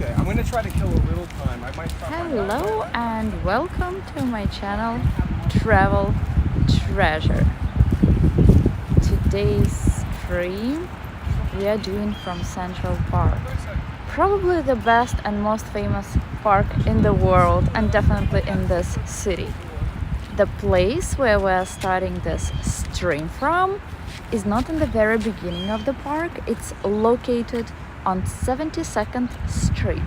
Okay, I'm gonna try to kill a little time. I might stop. Hello and welcome to my channel Travel Treasure. Today's stream we are doing from Central Park. Probably the best and most famous park in the world and definitely in this city. The place where we are starting this stream from is not in the very beginning of the park. It's located on 72nd Street,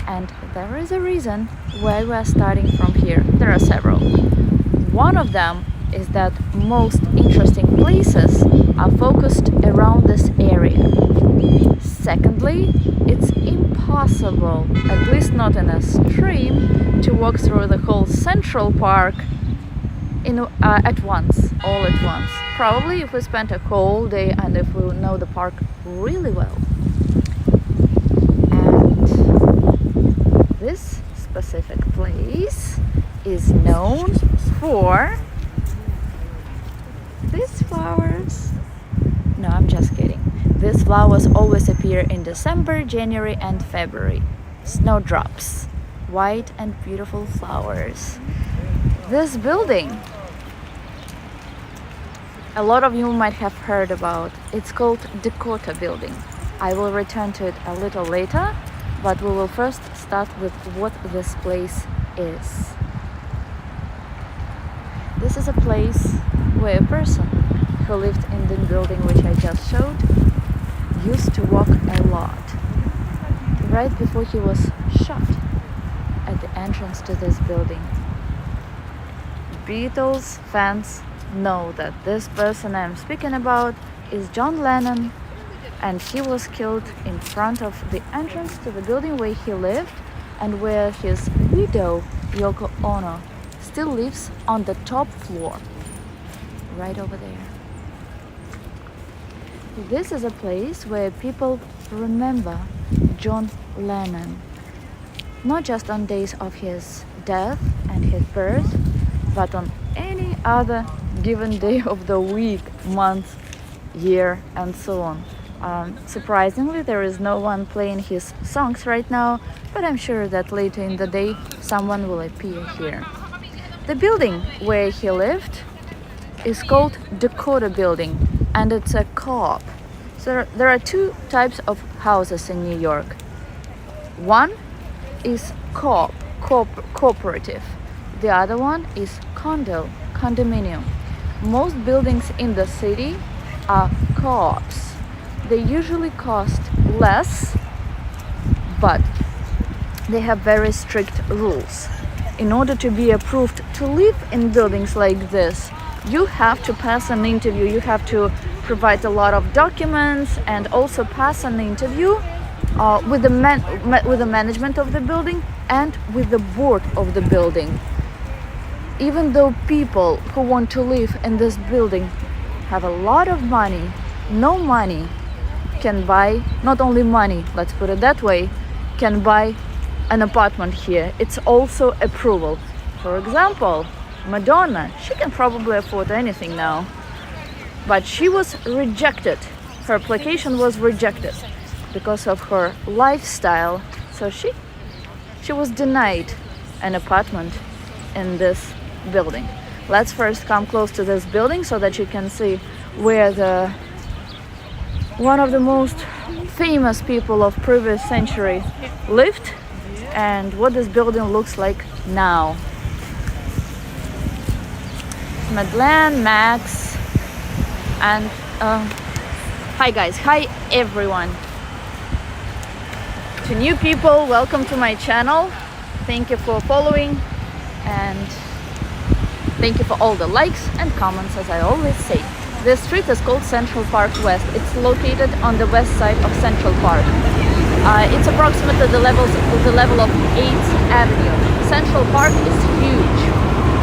and there is a reason why we are starting from here. There are several. One of them is that most interesting places are focused around this area. Secondly, it's impossible, at least not in a stream, to walk through the whole Central Park at once, all at once. Probably if we spent a whole day and if we know the park really well. This specific place is known for these flowers. No, I'm just kidding. These flowers always appear in December, January and February. Snowdrops, white and beautiful flowers. This building, a lot of you might have heard about. It's called Dakota building. I will return to it a little later, but we will first start with what this place is. This is a place where a person who lived in the building which I just showed used to walk a lot. Right before he was shot at the entrance to this building. Beatles fans know that this person I'm speaking about is John Lennon, and he was killed in front of the entrance to the building where he lived and where his widow, Yoko Ono, still lives on the top floor, right over there. This is a place where people remember John Lennon, not just on days of his death and his birth, but on any other given day of the week, month, year, and so on. Surprisingly, there is no one playing his songs right now, but I'm sure that later in the day someone will appear here. The building where he lived is called Dakota building, and it's a co-op. So there are two types of houses in New York. One is cooperative. The other one is condominium. Most buildings in the city are co-ops. They usually cost less, but they have very strict rules. In order to be approved to live in buildings like this, you have to pass an interview. You have to provide a lot of documents and also pass an interview with the management of the building and with the board of the building. Even though people who want to live in this building have a lot of money, no money can buy, not only money, let's put it that way, can buy an apartment here. It's also approval. For example, Madonna, she can probably afford anything now, but she was rejected. Her application was rejected because of her lifestyle. So she was denied an apartment in this building. Let's first come close to this building so that you can see where one of the most famous people of previous century lived and what this building looks like now. Madeleine, Max, and hi guys, hi everyone. To new people, welcome to my channel. Thank you for following and thank you for all the likes and comments, as I always say. This street is called Central Park West. It's located on the west side of Central Park. It's approximately the level of 8th Avenue. Central Park is huge.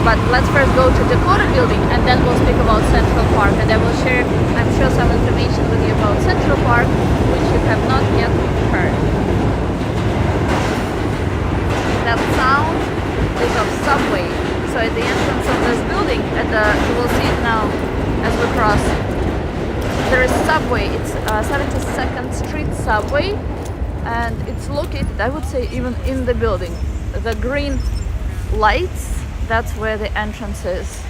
But let's first go to Dakota building and then we'll speak about Central Park. And I will share, I'm sure, some information with you about Central Park, which you have not yet heard. That sound is of subway. So at the entrance of this building, you will see it now as we cross. There is subway. It's 72nd Street subway, and it's located, I would say, even in the building. The green lights, that's where the entrance is.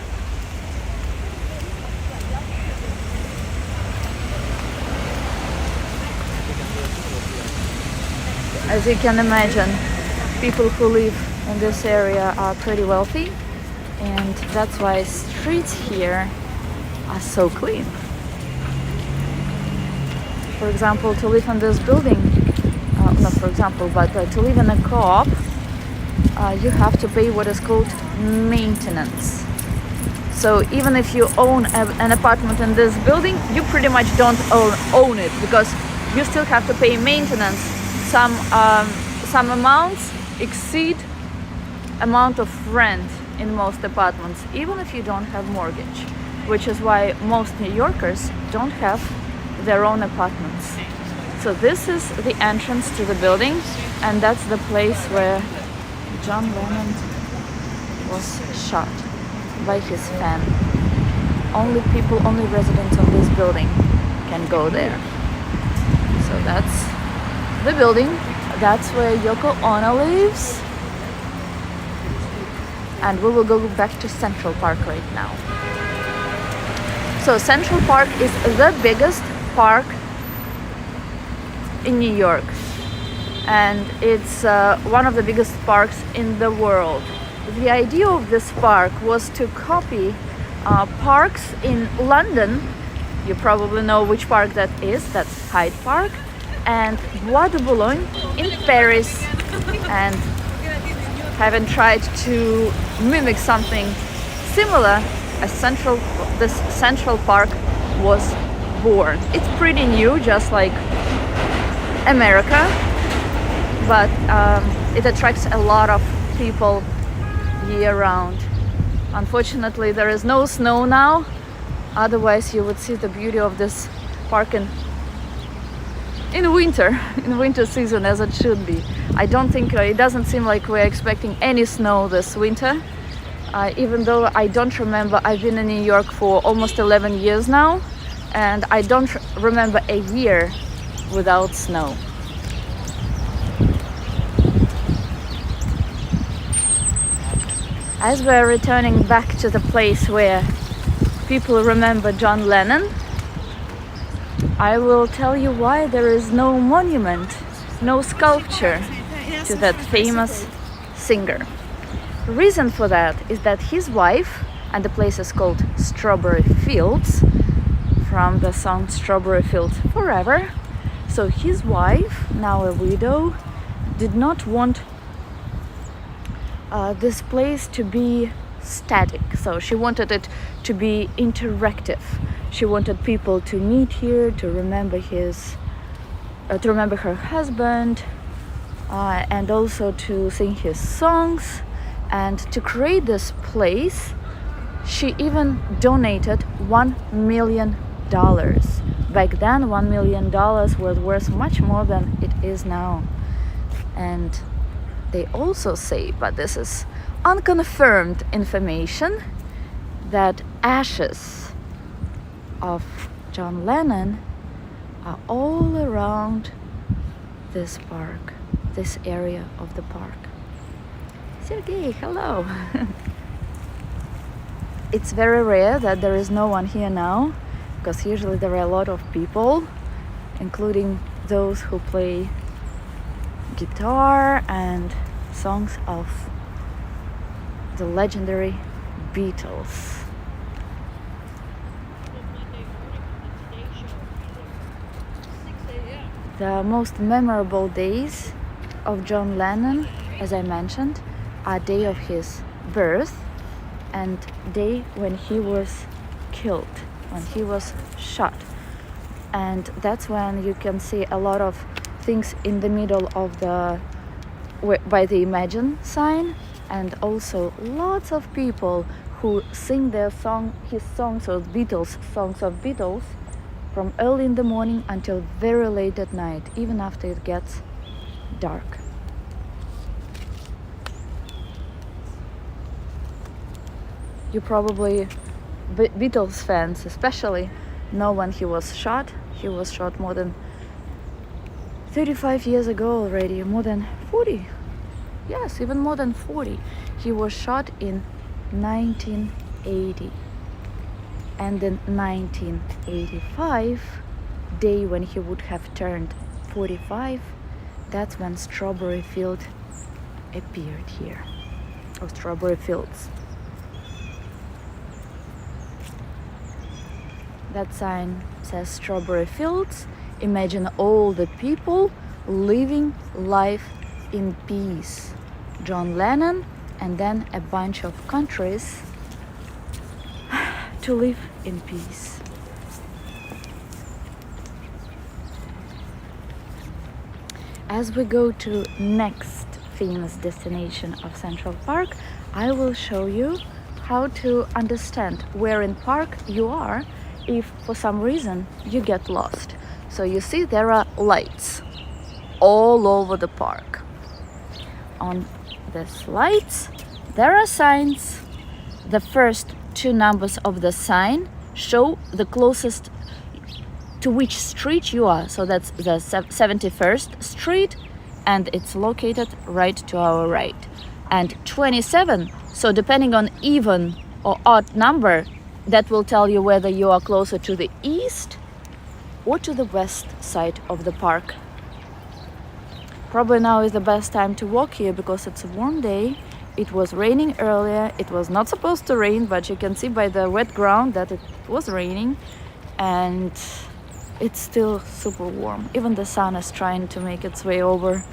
As you can imagine, people who live in this area are pretty wealthy, and that's why streets here are so clean. For example, to live in this building, not for example, but to live in a co-op, you have to pay what is called maintenance. So even if you own an apartment in this building, you pretty much don't own it, because you still have to pay maintenance. Some amounts exceed amount of rent in most apartments, even if you don't have mortgage, which is why most New Yorkers don't have their own apartments. So this is the entrance to the building, and that's the place where John Lennon was shot by his fan. Only residents of this building can go there. So that's the building. That's where Yoko Ono lives. And we will go back to Central Park right now. So Central Park is the biggest park in New York, and it's one of the biggest parks in the world. The idea of this park was to copy parks in London. You probably know which park that is. That's Hyde Park, and Bois de Boulogne in Paris. And having tried to mimic something similar, this Central Park was born. It's pretty new, just like America, but it attracts a lot of people year-round. Unfortunately, there is no snow now. Otherwise, you would see the beauty of this park in winter season, as it should be. I don't think it doesn't seem like we're expecting any snow this winter. Even though I don't remember, I've been in New York for almost 11 years now, and I don't remember a year without snow. As we're returning back to the place where people remember John Lennon, I will tell you why there is no monument, no sculpture to that famous singer. The reason for that is that his wife, and the place is called Strawberry Fields, from the song Strawberry Fields Forever. So his wife, now a widow, did not want this place to be static. So she wanted it to be interactive. She wanted people to meet here, to remember her husband, and also to sing his songs. And to create this place, she even donated $1 million. Back then, $1 million was worth much more than it is now. And they also say, but this is unconfirmed information, that ashes of John Lennon are all around this park, this area of the park. Sergey, hello. It's very rare that there is no one here now, because usually there are a lot of people, including those who play guitar and songs of the legendary Beatles. The most memorable days of John Lennon, as I mentioned, are day of his birth and day when he was killed, when he was shot. And that's when you can see a lot of things in the middle of by the Imagine sign, and also lots of people who sing his songs of Beatles from early in the morning until very late at night, even after it gets dark. You probably, Beatles fans especially, know when he was shot. He was shot more than 35 years ago already, more than 40. Yes, even more than 40. He was shot in 1980. And in 1985, day when he would have turned 45, that's when Strawberry Field appeared here, or Strawberry Fields. That sign says Strawberry Fields. Imagine all the people living life in peace. John Lennon, and then a bunch of countries to live in peace. As we go to next famous destination of Central Park, I will show you how to understand where in park you are if for some reason you get lost. So you see there are lights all over the park. On these lights there are signs. The first two numbers of the sign show the closest to which street you are. So that's the 71st Street, and it's located right to our right. And 27, so depending on even or odd number, that will tell you whether you are closer to the east or to the west side of the park. Probably now is the best time to walk here because it's a warm day. It was raining earlier. It was not supposed to rain, but you can see by the wet ground that it was raining, and it's still super warm. Even the sun is trying to make its way over.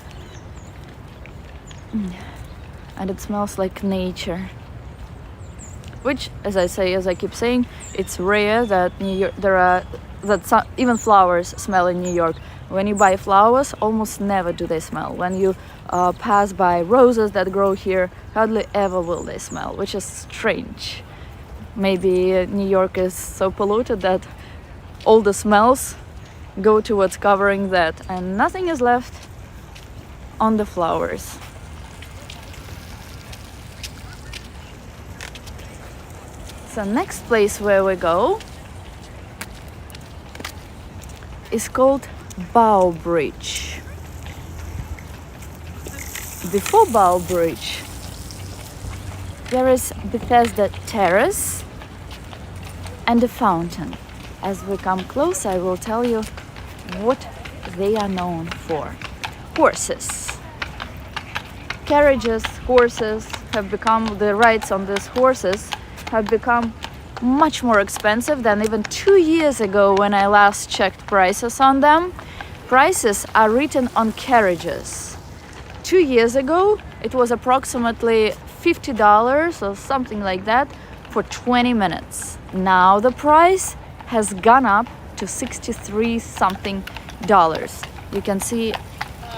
And it smells like nature. Which, as I keep saying, it's rare that even flowers smell in New York. When you buy flowers, almost never do they smell. When you pass by roses that grow here, hardly ever will they smell, which is strange. Maybe New York is so polluted that all the smells go towards covering that, and nothing is left on the flowers. So next place where we go is called Bow Bridge. Before Bow Bridge, there is Bethesda Terrace and a fountain. As we come close, I will tell you what they are known for. Horses. Carriages, horses have become, the rides on these horses have become much more expensive than even 2 years ago when I last checked prices on them. Prices are written on carriages. 2 years ago, it was approximately $50 or something like that for 20 minutes. Now the price has gone up to 63 something dollars. You can see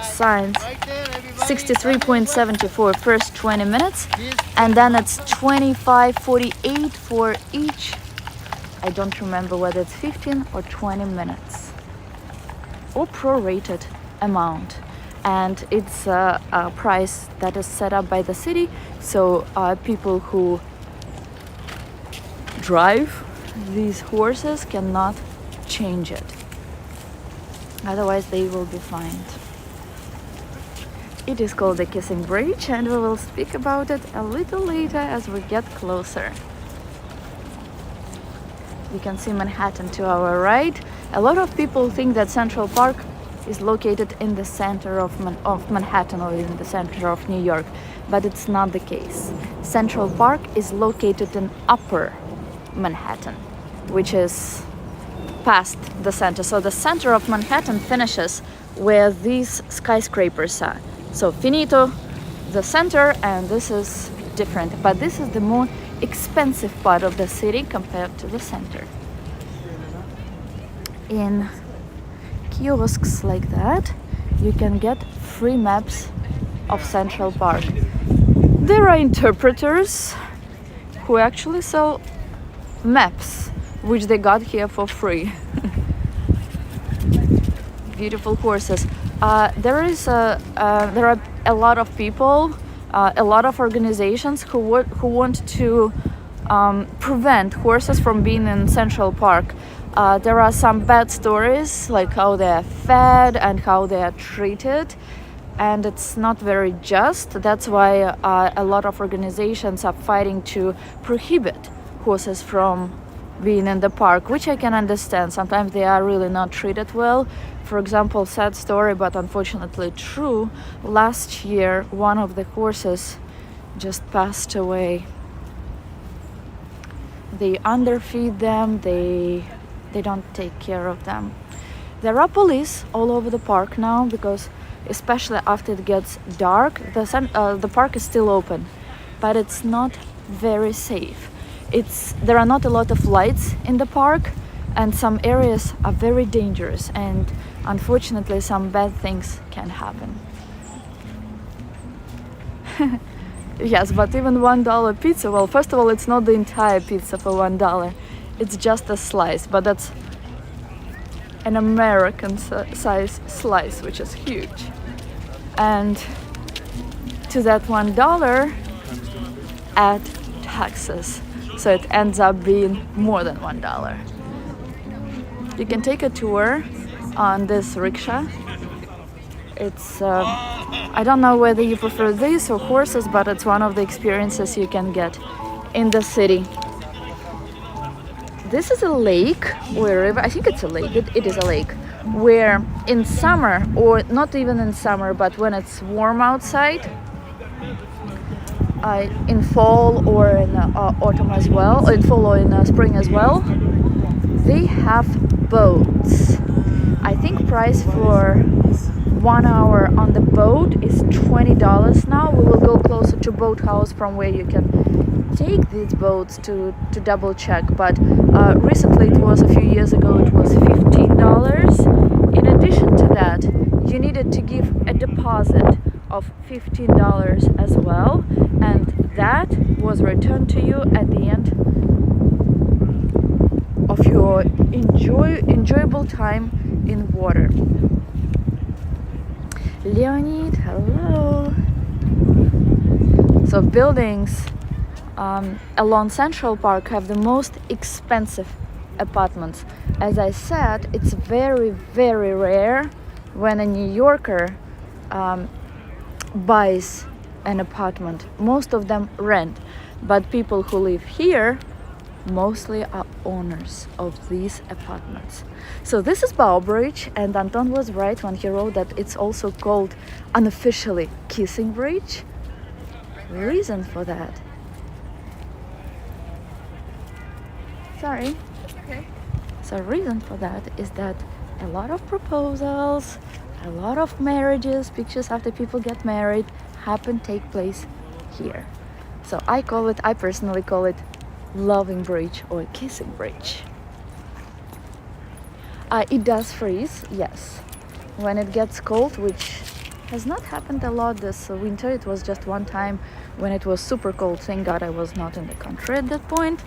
signs 63.74 first 20 minutes, and then it's 25.48 for each. I don't remember whether it's 15 or 20 minutes or prorated amount. And it's a price that is set up by the city, so people who drive these horses cannot change it, otherwise they will be fined. It is called the Kissing Bridge, and we will speak about it a little later as we get closer. You can see Manhattan to our right. A lot of people think that Central Park is located in the center of Manhattan or in the center of New York, but it's not the case. Central Park is located in Upper Manhattan, which is past the center. So the center of Manhattan finishes where these skyscrapers are. So finito, the center, and this is different. But this is the more expensive part of the city compared to the center. In kiosks like that, you can get free maps of Central Park. There are interpreters who actually sell maps, which they got here for free. Beautiful horses. There are a lot of people, a lot of organizations who want to prevent horses from being in Central Park. There are some bad stories, like how they are fed and how they are treated, and it's not very just. That's why a lot of organizations are fighting to prohibit horses from being in the park, which I can understand. Sometimes they are really not treated well. For example, sad story, but unfortunately true. Last year, one of the horses just passed away. They underfeed them, they don't take care of them. There are police all over the park now, because especially after it gets dark, the park is still open, but it's not very safe. There are not a lot of lights in the park, and some areas are very dangerous, and unfortunately some bad things can happen. Yes, but even $1 pizza, well, first of all, it's not the entire pizza for $1. It's just a slice, but that's an American size slice, which is huge. And to that $1, add taxes. So it ends up being more than $1. You can take a tour on this rickshaw. It's, I don't know whether you prefer this or horses, but it's one of the experiences you can get in the city. This is a lake, or a river, I think it's a lake, it is a lake, where in summer, or not even in summer, but when it's warm outside, in fall or in autumn as well, or in fall or in spring as well, they have boats. I think price for 1 hour on the boat is $20 now. We will go closer to boathouse from where you can take these boats to double check, but recently it was, a few years ago, it was $15. In addition to that, you needed to give a deposit of $15 as well, and that was returned to you at the end of your enjoyable time in water. Leonid, hello. So buildings along Central Park have the most expensive apartments. As I said, it's very, very rare when a New Yorker buys an apartment. Most of them rent, but people who live here mostly are owners of these apartments. So this is Bow Bridge, and Anton was right when he wrote that it's also called unofficially Kissing Bridge. Reason for that. Sorry. Okay. So reason for that is that a lot of proposals, a lot of marriages, pictures after people get married take place here. So I personally call it Loving Bridge or Kissing Bridge. It does freeze, yes. When it gets cold, which has not happened a lot this winter. It was just one time when it was super cold. Thank God I was not in the country at that point.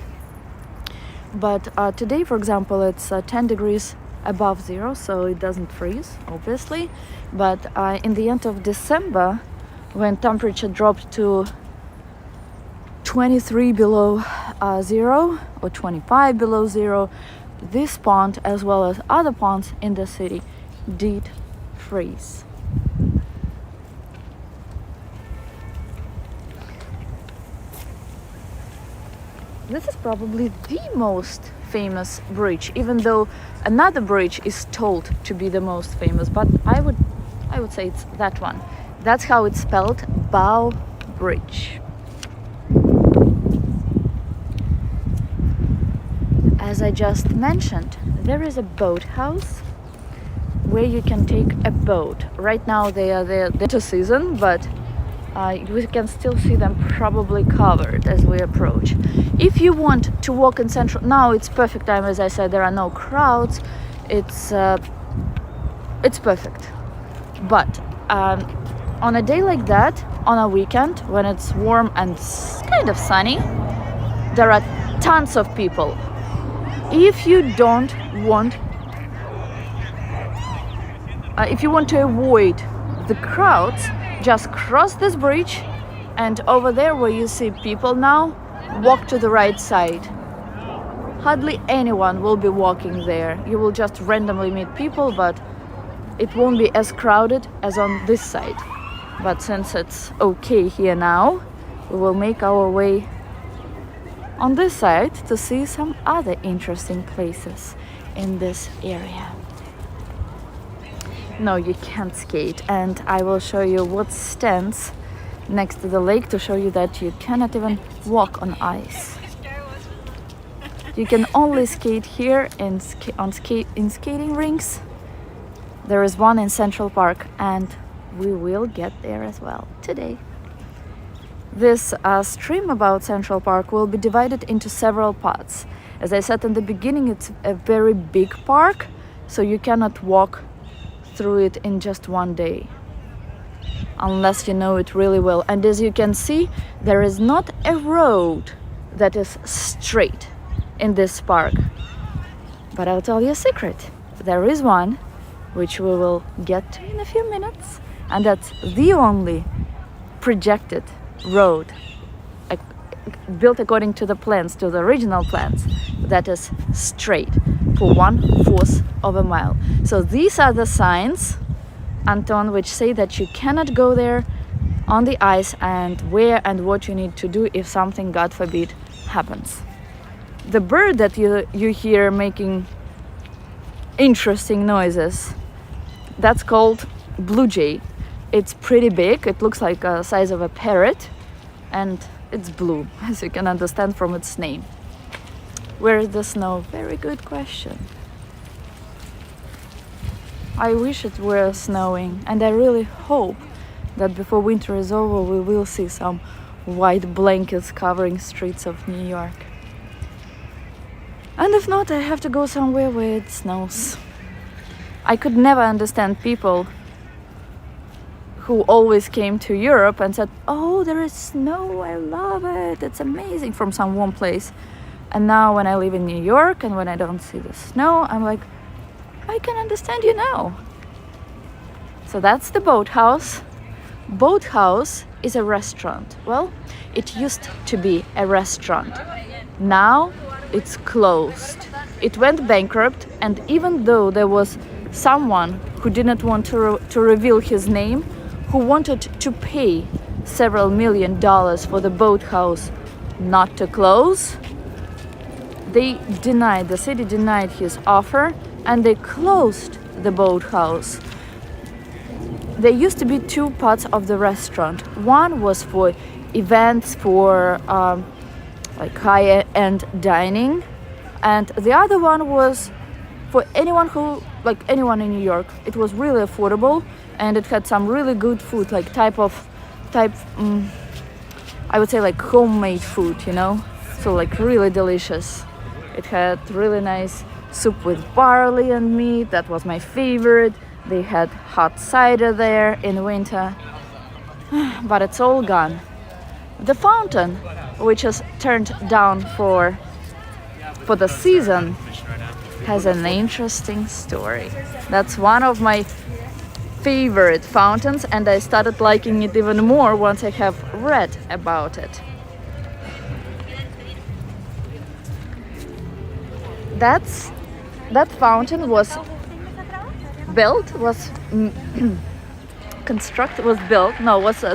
But today, for example, it's 10 degrees above zero, so it doesn't freeze, obviously. But in the end of December, when temperature dropped to 23 below zero or 25 below zero, this pond, as well as other ponds in the city, did freeze. This is probably the most famous bridge, even though another bridge is told to be the most famous, but I would say it's that one. That's how it's spelled, Bow Bridge. As I just mentioned, there is a boathouse where you can take a boat. Right now they are there winter season, but we can still see them probably covered as we approach. If you want to walk in Central, now it's perfect time, as I said, there are no crowds. It's perfect. But on a day like that, on a weekend when it's warm and kind of sunny, there are tons of people. If you want to avoid the crowds, just cross this bridge, and over there where you see people now, walk to the right side. hardly anyone will be walking there. You will just randomly meet people, but it won't be as crowded as on this side. But since it's okay here now, we will make our way on this side to see some other interesting places in this area. No, you can't skate, and I will show you what stands next to the lake to show you that you cannot even walk on ice. You can only skate here in skating rinks. There is one in Central Park, and we will get there as well today. This stream about Central Park will be divided into several parts. As I said in the beginning, it's a very big park, so you cannot walk through it in just one day, unless you know it really well. And as you can see, there is not a road that is straight in this park. But I'll tell you a secret. There is one, which we will get to in a few minutes, and that's the only projected road built according to the plans, to the original plans, that is straight for 1/4 of a mile. So these are the signs, Anton, which say that you cannot go there on the ice, and where and what you need to do if something, God forbid, happens. The bird that you hear making interesting noises, that's called blue jay. It's pretty big. It looks like the size of a parrot, and it's blue, as you can understand from its name. Where is the snow? Very good question. I wish it were snowing, and I really hope that before winter is over we will see some white blankets covering streets of New York. And if not, I have to go somewhere where it snows. I could never understand people who always came to Europe and said, "Oh, there is snow, I love it, it's amazing," from some warm place. And now when I live in New York and when I don't see the snow, I'm like, I can understand you now. So that's the boathouse. Boathouse is a restaurant. Well, it used to be a restaurant. Now it's closed. It went bankrupt, and even though there was someone who didn't want to reveal his name, who wanted to pay several $1 million for the boathouse not to close, the city denied his offer, and they closed the boathouse. There used to be two parts of the restaurant. One was for events, for like high-end dining, and the other one was for anyone in New York. It was really affordable, and it had some really good food, like I would say like homemade food, you know, so like really delicious. It had really nice soup with barley and meat. That was my favorite. They had hot cider there in winter, but it's all gone. The fountain, which is turned down for the season, has an interesting story. That's one of my favorite fountains, and I started liking it even more once I have read about it. That fountain was built,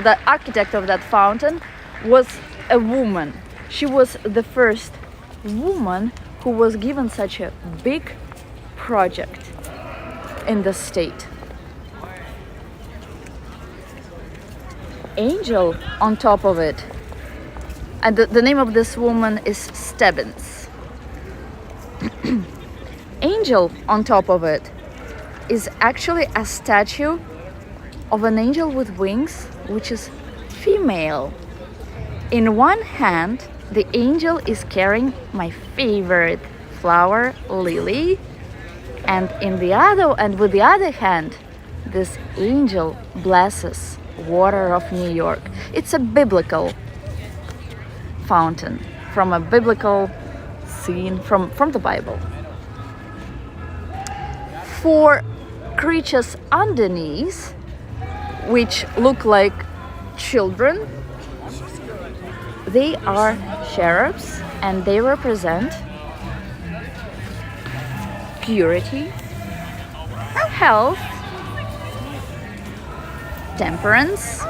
the architect of that fountain was a woman. She was the first woman who was given such a big project in the state. Angel on top of it, and the name of this woman is Stebbins. Angel on top of it is actually a statue of an angel with wings, which is female. In one hand, the angel is carrying my favorite flower, lily, and with the other hand, this angel blesses water of New York. It's a biblical fountain from a biblical scene from the Bible. For creatures underneath, which look like children, they are cherubs, and they represent purity, health, temperance,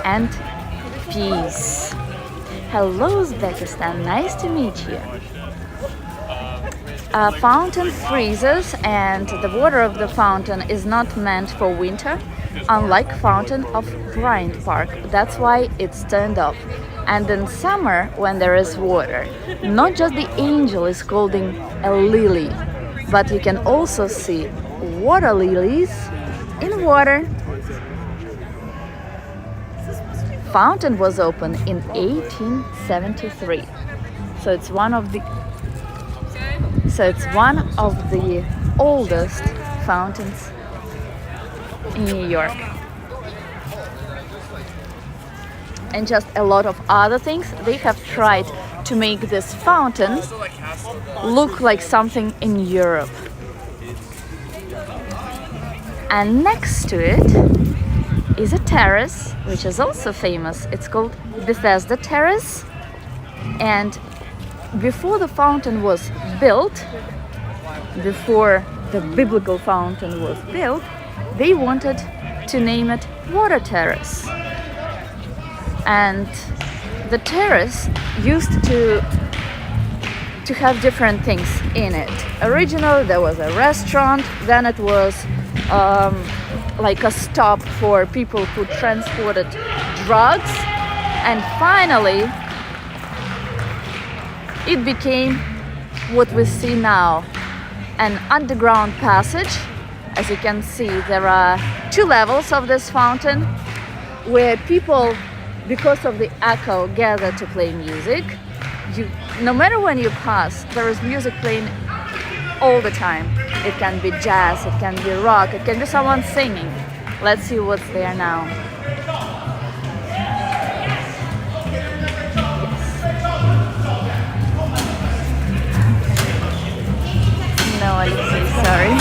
and peace. Hello, Uzbekistan, nice to meet you. A fountain freezes and the water of the fountain is not meant for winter, unlike fountain of Bryant Park. That's why it's turned off. And in summer, when there is water, not just the angel is holding a lily, but you can also see water lilies in water. Fountain was opened in 1873. So it's one of the oldest fountains in New York. And just a lot of other things. They have tried to make this fountain look like something in Europe. And next to it is a terrace, which is also famous. It's called Bethesda Terrace. And before the fountain was built, before the biblical fountain was built, they wanted to name it Water Terrace. And the terrace used to have different things in it. Originally there was a restaurant, then it was like a stop for people who transported drugs, and finally it became what we see now, an underground passage. As you can see, there are 2 levels of this fountain where people, because of the echo, gather to play music. No matter when you pass, there is music playing all the time. It can be jazz, it can be rock, it can be someone singing. Let's see what's there now. No, Alexei, sorry.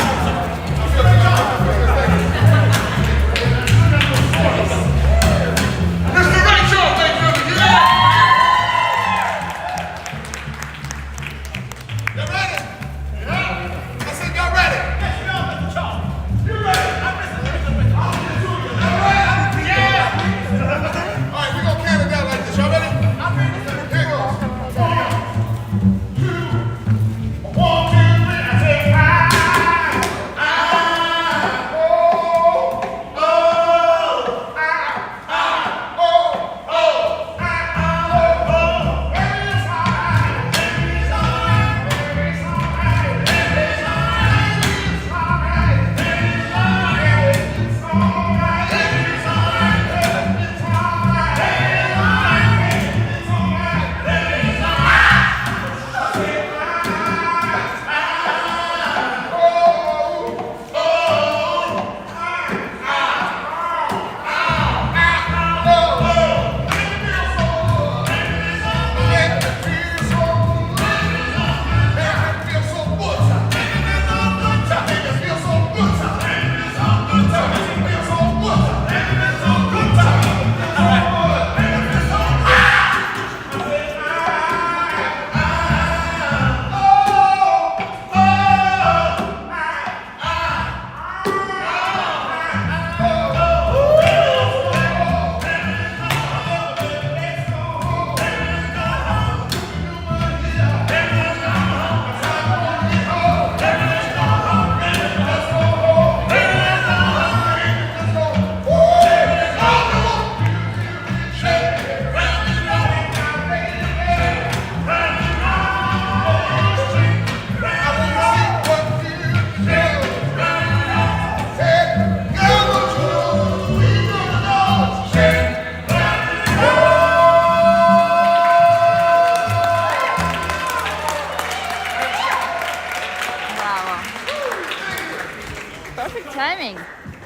Timing.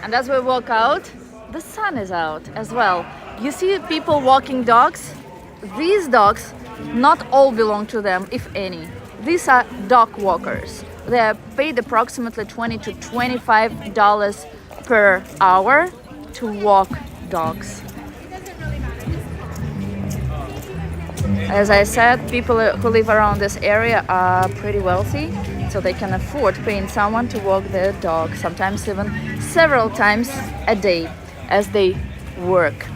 And as we walk out, the sun is out as well. You see people walking dogs? These dogs, not all belong to them, if any. These are dog walkers. They are paid approximately $20 to $25 per hour to walk dogs. As I said, people who live around this area are pretty wealthy. so they can afford paying someone to walk their dog, sometimes even several times a day as they work.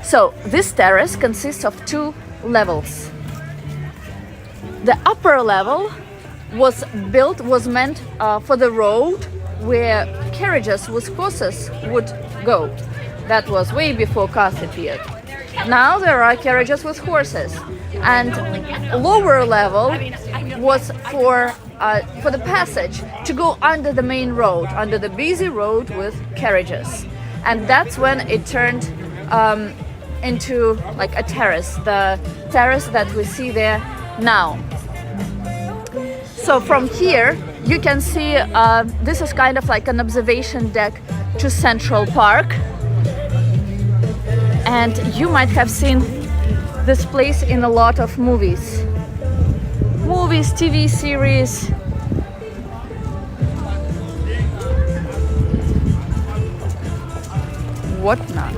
So this terrace consists of 2 levels. The upper level was meant for the road where carriages with horses would go. That was way before cars appeared. Now there are carriages with horses, and lower level was for the passage to go under the main road, under the busy road with carriages. And that's when it turned into like a terrace, the terrace that we see there now. So from here you can see this is kind of like an observation deck to Central Park. And you might have seen this place in a lot of movies, TV series. Whatnot.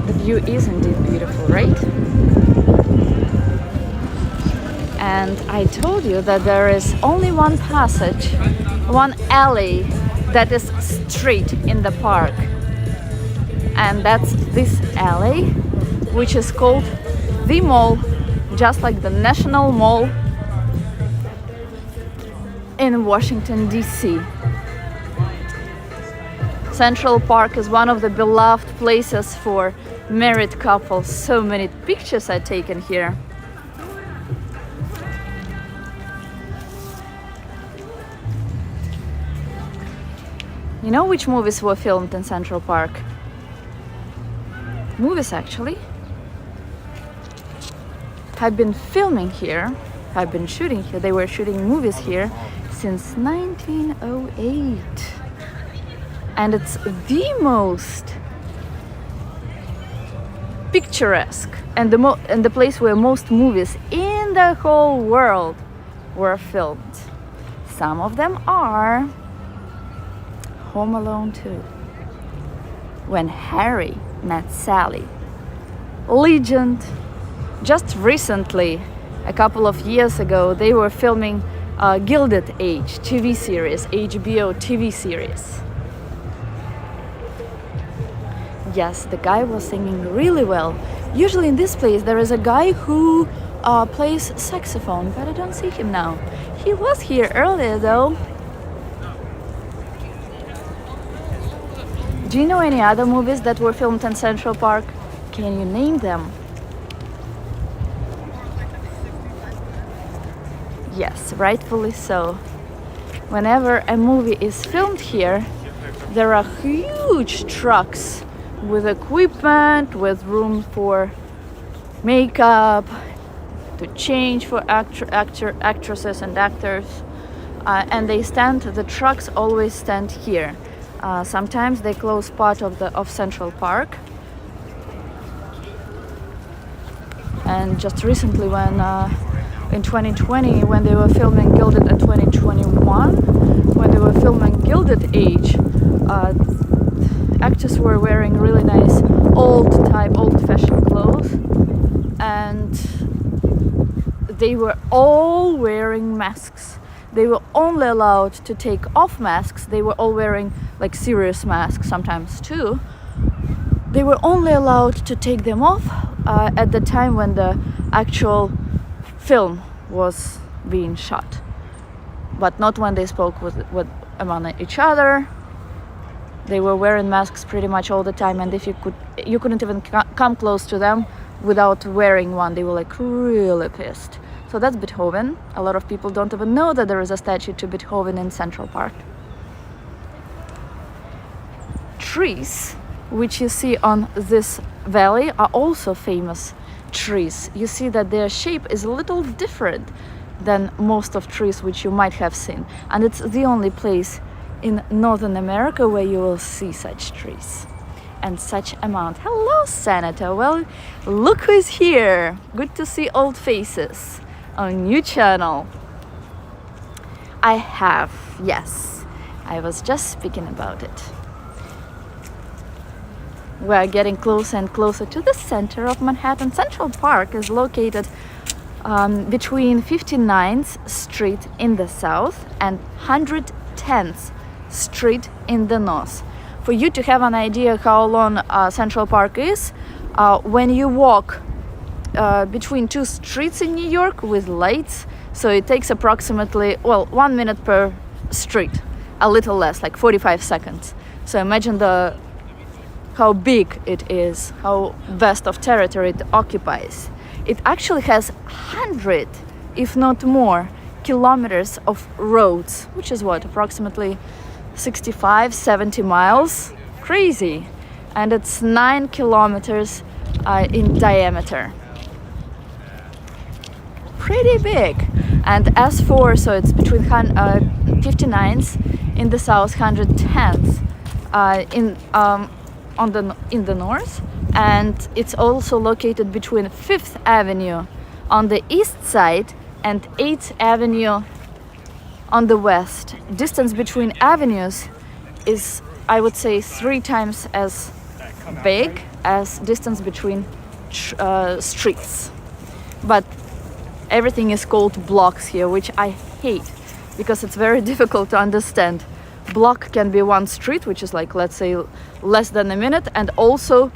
The view is indeed beautiful, right? And I told you that there is only one passage, one alley that is straight in the park. And that's this alley, which is called the Mall, just like the National Mall in Washington, D.C. Central Park is one of the beloved places for married couples. So many pictures are taken here. You know which movies were filmed in Central Park? Movies actually have been filming here, have been shooting here. They were shooting movies here since 1908. And it's the most picturesque and the place where most movies in the whole world were filmed. Some of them are Home Alone 2, When Harry Met Sally, Legend. Just recently, a couple of years ago, they were filming Gilded Age TV series, HBO TV series. Yes, the guy was singing really well. Usually in this place there is a guy who plays saxophone, but I don't see him now. He was here earlier though. Do you know any other movies that were filmed in Central Park? Can you name them? Yes, rightfully so. Whenever a movie is filmed here, there are huge trucks with equipment, with room for makeup, to change for actresses and actors. And the trucks always stand here. Sometimes they close part of Central Park. And just recently when in 2020, when they were filming Gilded in 2021, when they were filming Gilded Age, actors were wearing really nice old-fashioned clothes, and they were all wearing masks. They were only allowed to take off masks. They were all wearing like serious masks sometimes too. They were only allowed to take them off at the time when the actual film was being shot, but not when they spoke with among each other. They were wearing masks pretty much all the time, and if you couldn't even come close to them without wearing one. They were like really pissed. So that's Beethoven. A lot of people don't even know that there is a statue to Beethoven in Central Park. Trees, which you see on this valley, are also famous trees. You see that their shape is a little different than most of trees which you might have seen, and it's the only place in Northern America where you will see such trees and such amount. Hello, Senator. Well, look who's here. Good to see old faces on new channel. Yes, I was just speaking about it. we are getting closer and closer to the center of Manhattan. Central Park is located between 59th Street in the south and 110th Street in the north. For you to have an idea how long Central Park is, when you walk between two streets in New York with lights, so it takes approximately, 1 minute per street, a little less, like 45 seconds. So imagine how big it is, how vast of territory it occupies. It actually has 100, if not more, kilometers of roads, which is what, approximately 65, 70 miles? Crazy. And it's 9 kilometers in diameter. Pretty big. And as for, so it's between 59th in the south, 110th in the north, and it's also located between 5th Avenue on the east side and 8th Avenue on the west. Distance between avenues is, I would say, 3 times as big as distance between streets. But everything is called blocks here, which I hate because it's very difficult to understand. Block can be one street, which is like, let's say, less than a minute, and also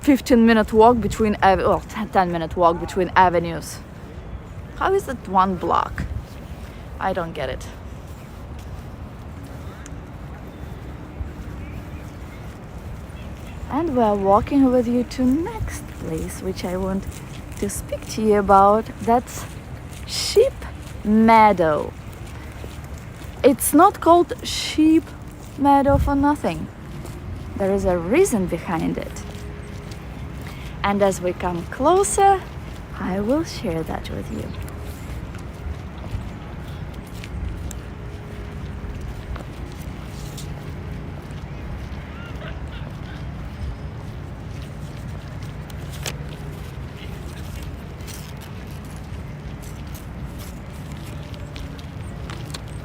15-minute walk between 10-minute walk between avenues. How is it one block? I don't get it. And we're walking with you to next place, which I want to speak to you about. That's Sheep Meadow. It's not called Sheep Meadow for nothing. There is a reason behind it. And as we come closer, I will share that with you.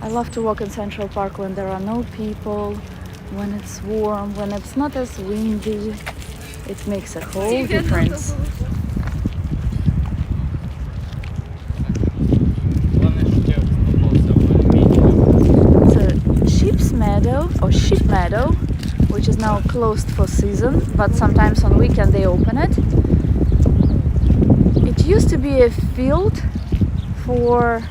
I love to walk in Central Park when there are no people, when it's warm, when it's not as windy. It makes a whole difference. So Sheep's Meadow, or Sheep Meadow, which is now closed for season, but sometimes on weekend they open it. It used to be a field for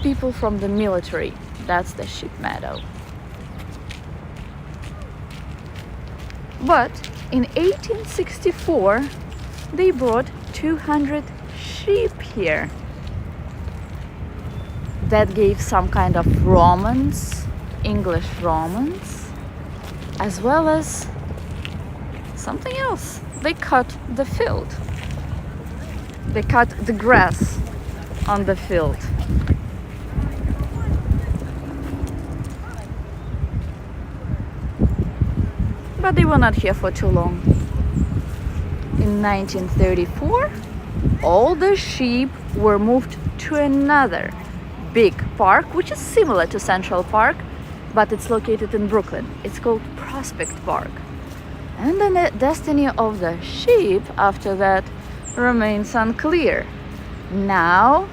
people from the military. That's the Sheep Meadow. But in 1864 they brought 200 sheep here. That gave some kind of romance, English romance, as well as something else. They cut the field. They cut the grass on the field. But they were not here for too long. In 1934, all the sheep were moved to another big park, which is similar to Central Park, but it's located in Brooklyn. It's called Prospect Park. And the destiny of the sheep after that remains unclear. Now,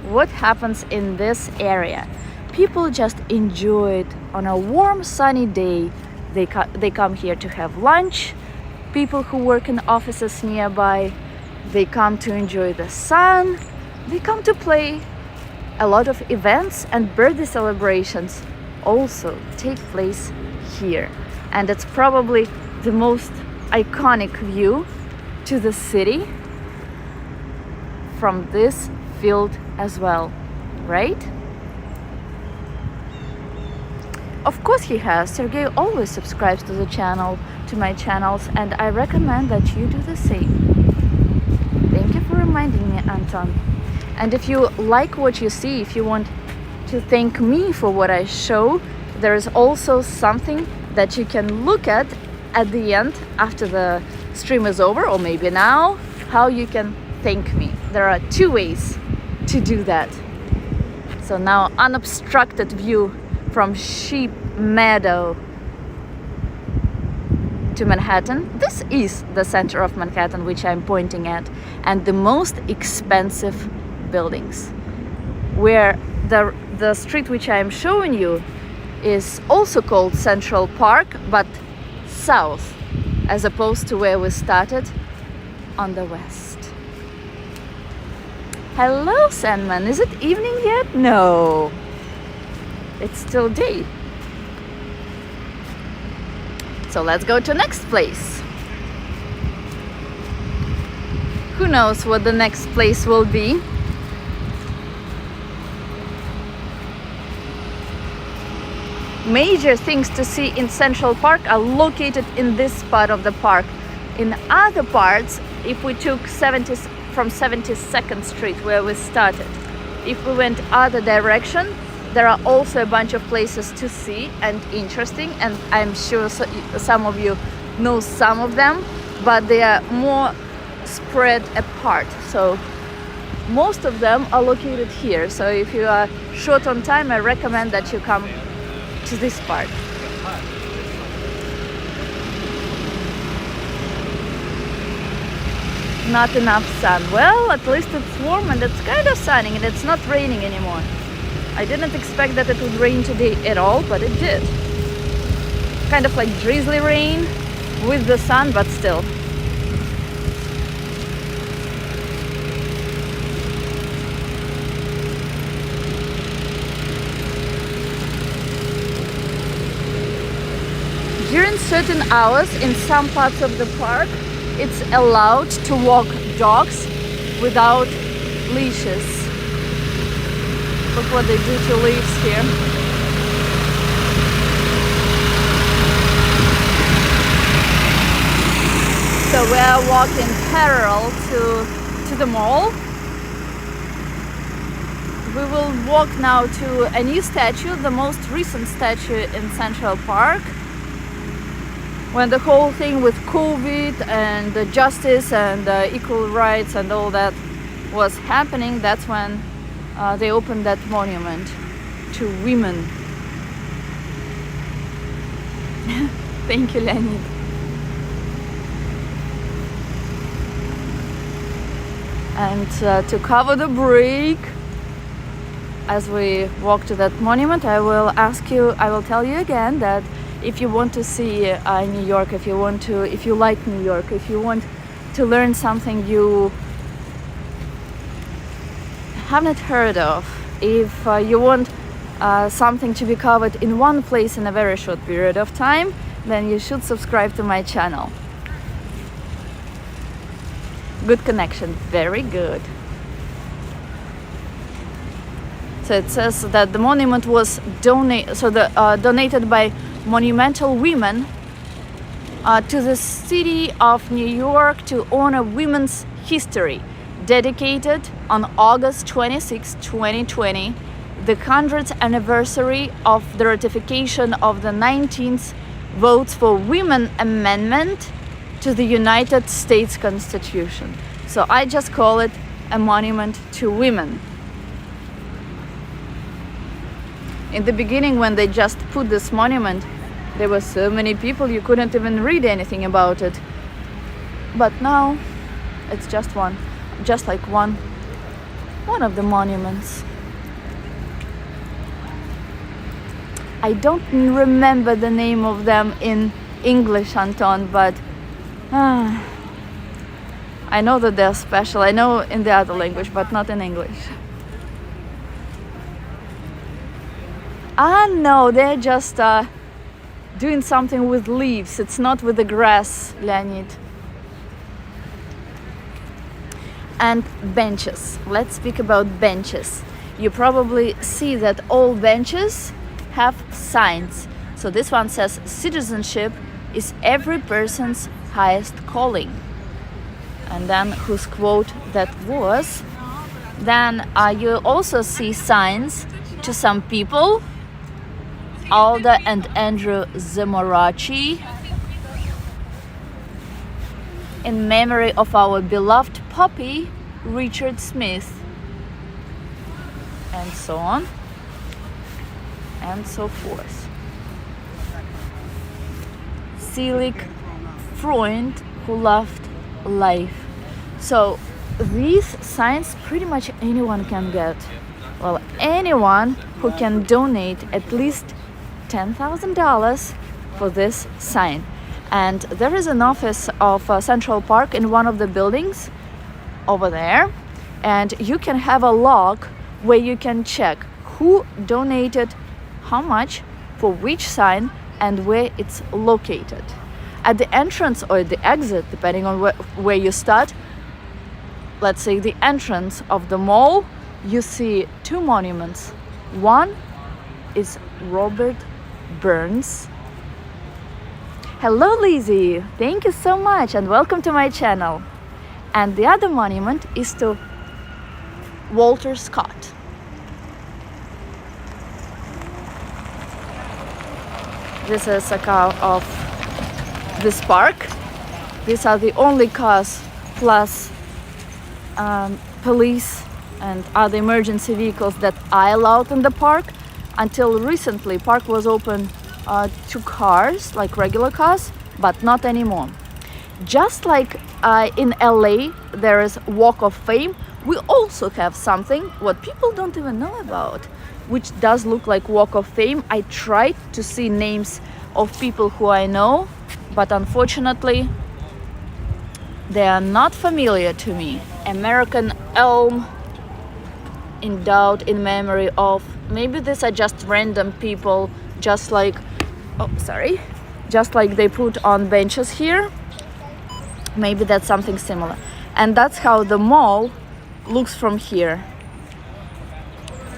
what happens in this area? People just enjoy it on a warm, sunny day. They come here to have lunch. People who work in offices nearby, they come to enjoy the sun. They come to play. A lot of events and birthday celebrations also take place here. And it's probably the most iconic view to the city from this field as well, right? Of course he has. Sergey always subscribes to the channel, to my channels, and I recommend that you do the same. Thank you for reminding me, Anton. And if you like what you see, if you want to thank me for what I show, there is also something that you can look at the end after the stream is over, or maybe now, how you can thank me. There are 2 ways to do that. So now, unobstructed view from Sheep Meadow. to Manhattan, this is the center of Manhattan, which I'm pointing at, and the most expensive buildings. Where the street which I'm showing you is also called Central Park, but south, as opposed to where we started on the west. Hello, Sandman. Is it evening yet? No. It's still day. So let's go to next place. Who knows what the next place will be? Major things to see in Central Park are located in this part of the park. In other parts, if we took from 72nd Street where we started, if we went other direction, there are also a bunch of places to see and interesting, and I'm sure some of you know some of them, but they are more spread apart. So most of them are located here. So if you are short on time, I recommend that you come to this part. Not enough sun. Well, at least it's warm and it's kind of sunny and it's not raining anymore. I didn't expect that it would rain today at all, but it did. Kind of like drizzly rain with the sun, but still. During certain hours in some parts of the park, it's allowed to walk dogs without leashes. Look what they do to leaves here. So we are walking parallel to the mall. We will walk now to a new statue, the most recent statue in Central Park. When the whole thing with COVID and the justice and equal rights and all that was happening, that's when they opened that monument to women. Thank you, Leonid. And to cover the break, as we walk to that monument, I will tell you again that if you want to see New York, if you like New York, if you want to learn something you haven't heard of, if you want something to be covered in one place in a very short period of time, then you should subscribe to my channel. Good connection, very good. So it says that the monument was donated by Monumental Women to the city of New York to honor women's history, dedicated on August 26, 2020, the 100th anniversary of the ratification of the 19th Votes for Women Amendment to the United States Constitution. So I just call it a monument to women. In the beginning, when they just put this monument, there were so many people you couldn't even read anything about it. But now it's just one of the monuments. I don't remember the name of them in English, Anton, but I know that they're special. I know in the other language, but not in English. No, they're just doing something with leaves. It's not with the grass, Leonid. And benches. Let's speak about benches. You probably see that all benches have signs. So this one says, citizenship is every person's highest calling. And then whose quote that was. Then you also see signs to some people. Alda and Andrew Zamorachi, in memory of our beloved puppy, Richard Smith, and so on and so forth. Selig friend who loved life. So these signs pretty much anyone can get. Well, anyone who can donate at least $10,000 for this sign. And there is an office of Central Park in one of the buildings over there, and you can have a log where you can check who donated how much for which sign and where it's located. At the entrance or the exit, depending on where you start, let's say the entrance of the mall, you see two monuments. One is Robert Burns. Hello Lizzie, thank you so much and welcome to my channel. And the other monument is to Walter Scott. This is a car of this park. These are the only cars plus police and other emergency vehicles that are allowed in the park. Until recently, park was open to cars, like regular cars, but not anymore. Just like in LA, there is Walk of Fame, we also have something what people don't even know about, which does look like Walk of Fame. I tried to see names of people who I know, but unfortunately, they are not familiar to me. American Elm, endowed in memory of, maybe these are just random people, just like, just like they put on benches here. Maybe that's something similar. And that's how the mall looks from here.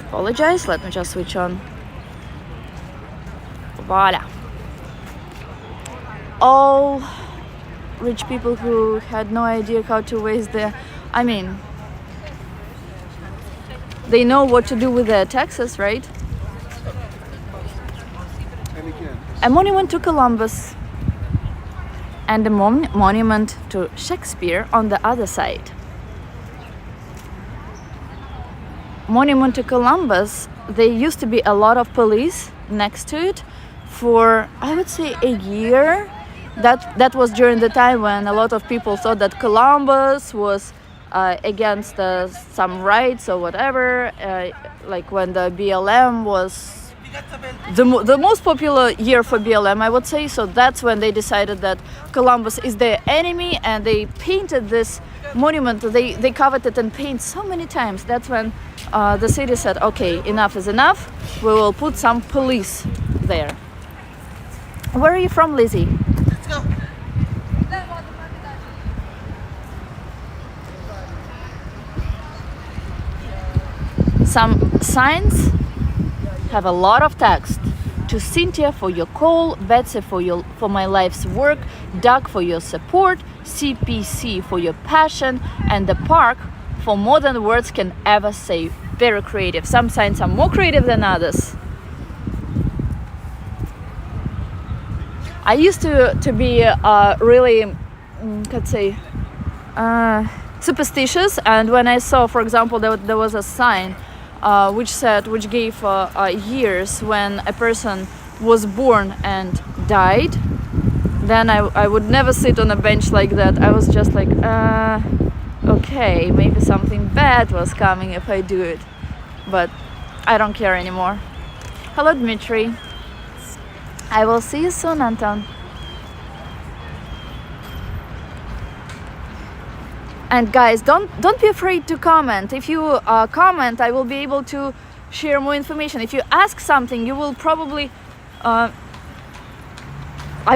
Apologize, let me just switch on. Voila. All rich people who had no idea how to waste their, they know what to do with their taxes, right? A monument to Columbus and a monument to Shakespeare on the other side. Monument to Columbus, there used to be a lot of police next to it for, I would say, a year. That was during the time when a lot of people thought that Columbus was against some rights or whatever, like when the BLM was the most popular year for BLM, I would say. So that's when they decided that Columbus is their enemy, and they painted this monument. They covered it in paint so many times. That's when the city said, okay, enough is enough. We will put some police there. Where are you from, Lizzie? Let's go. Some signs have a lot of text. To Cynthia for your call, Betsy for my life's work, Doug for your support, CPC for your passion, and the park for more than words can ever say. Very creative. Some signs are more creative than others. I used to be really, let's say, superstitious, and when I saw, for example, there was a sign which gave years when a person was born and died, then I would never sit on a bench like that. I was just like, okay, maybe something bad was coming if I do it, but I don't care anymore. Hello, Dmitry. I will see you soon, Anton. And guys, don't be afraid to comment. If you comment, I will be able to share more information. If you ask something, you will probably I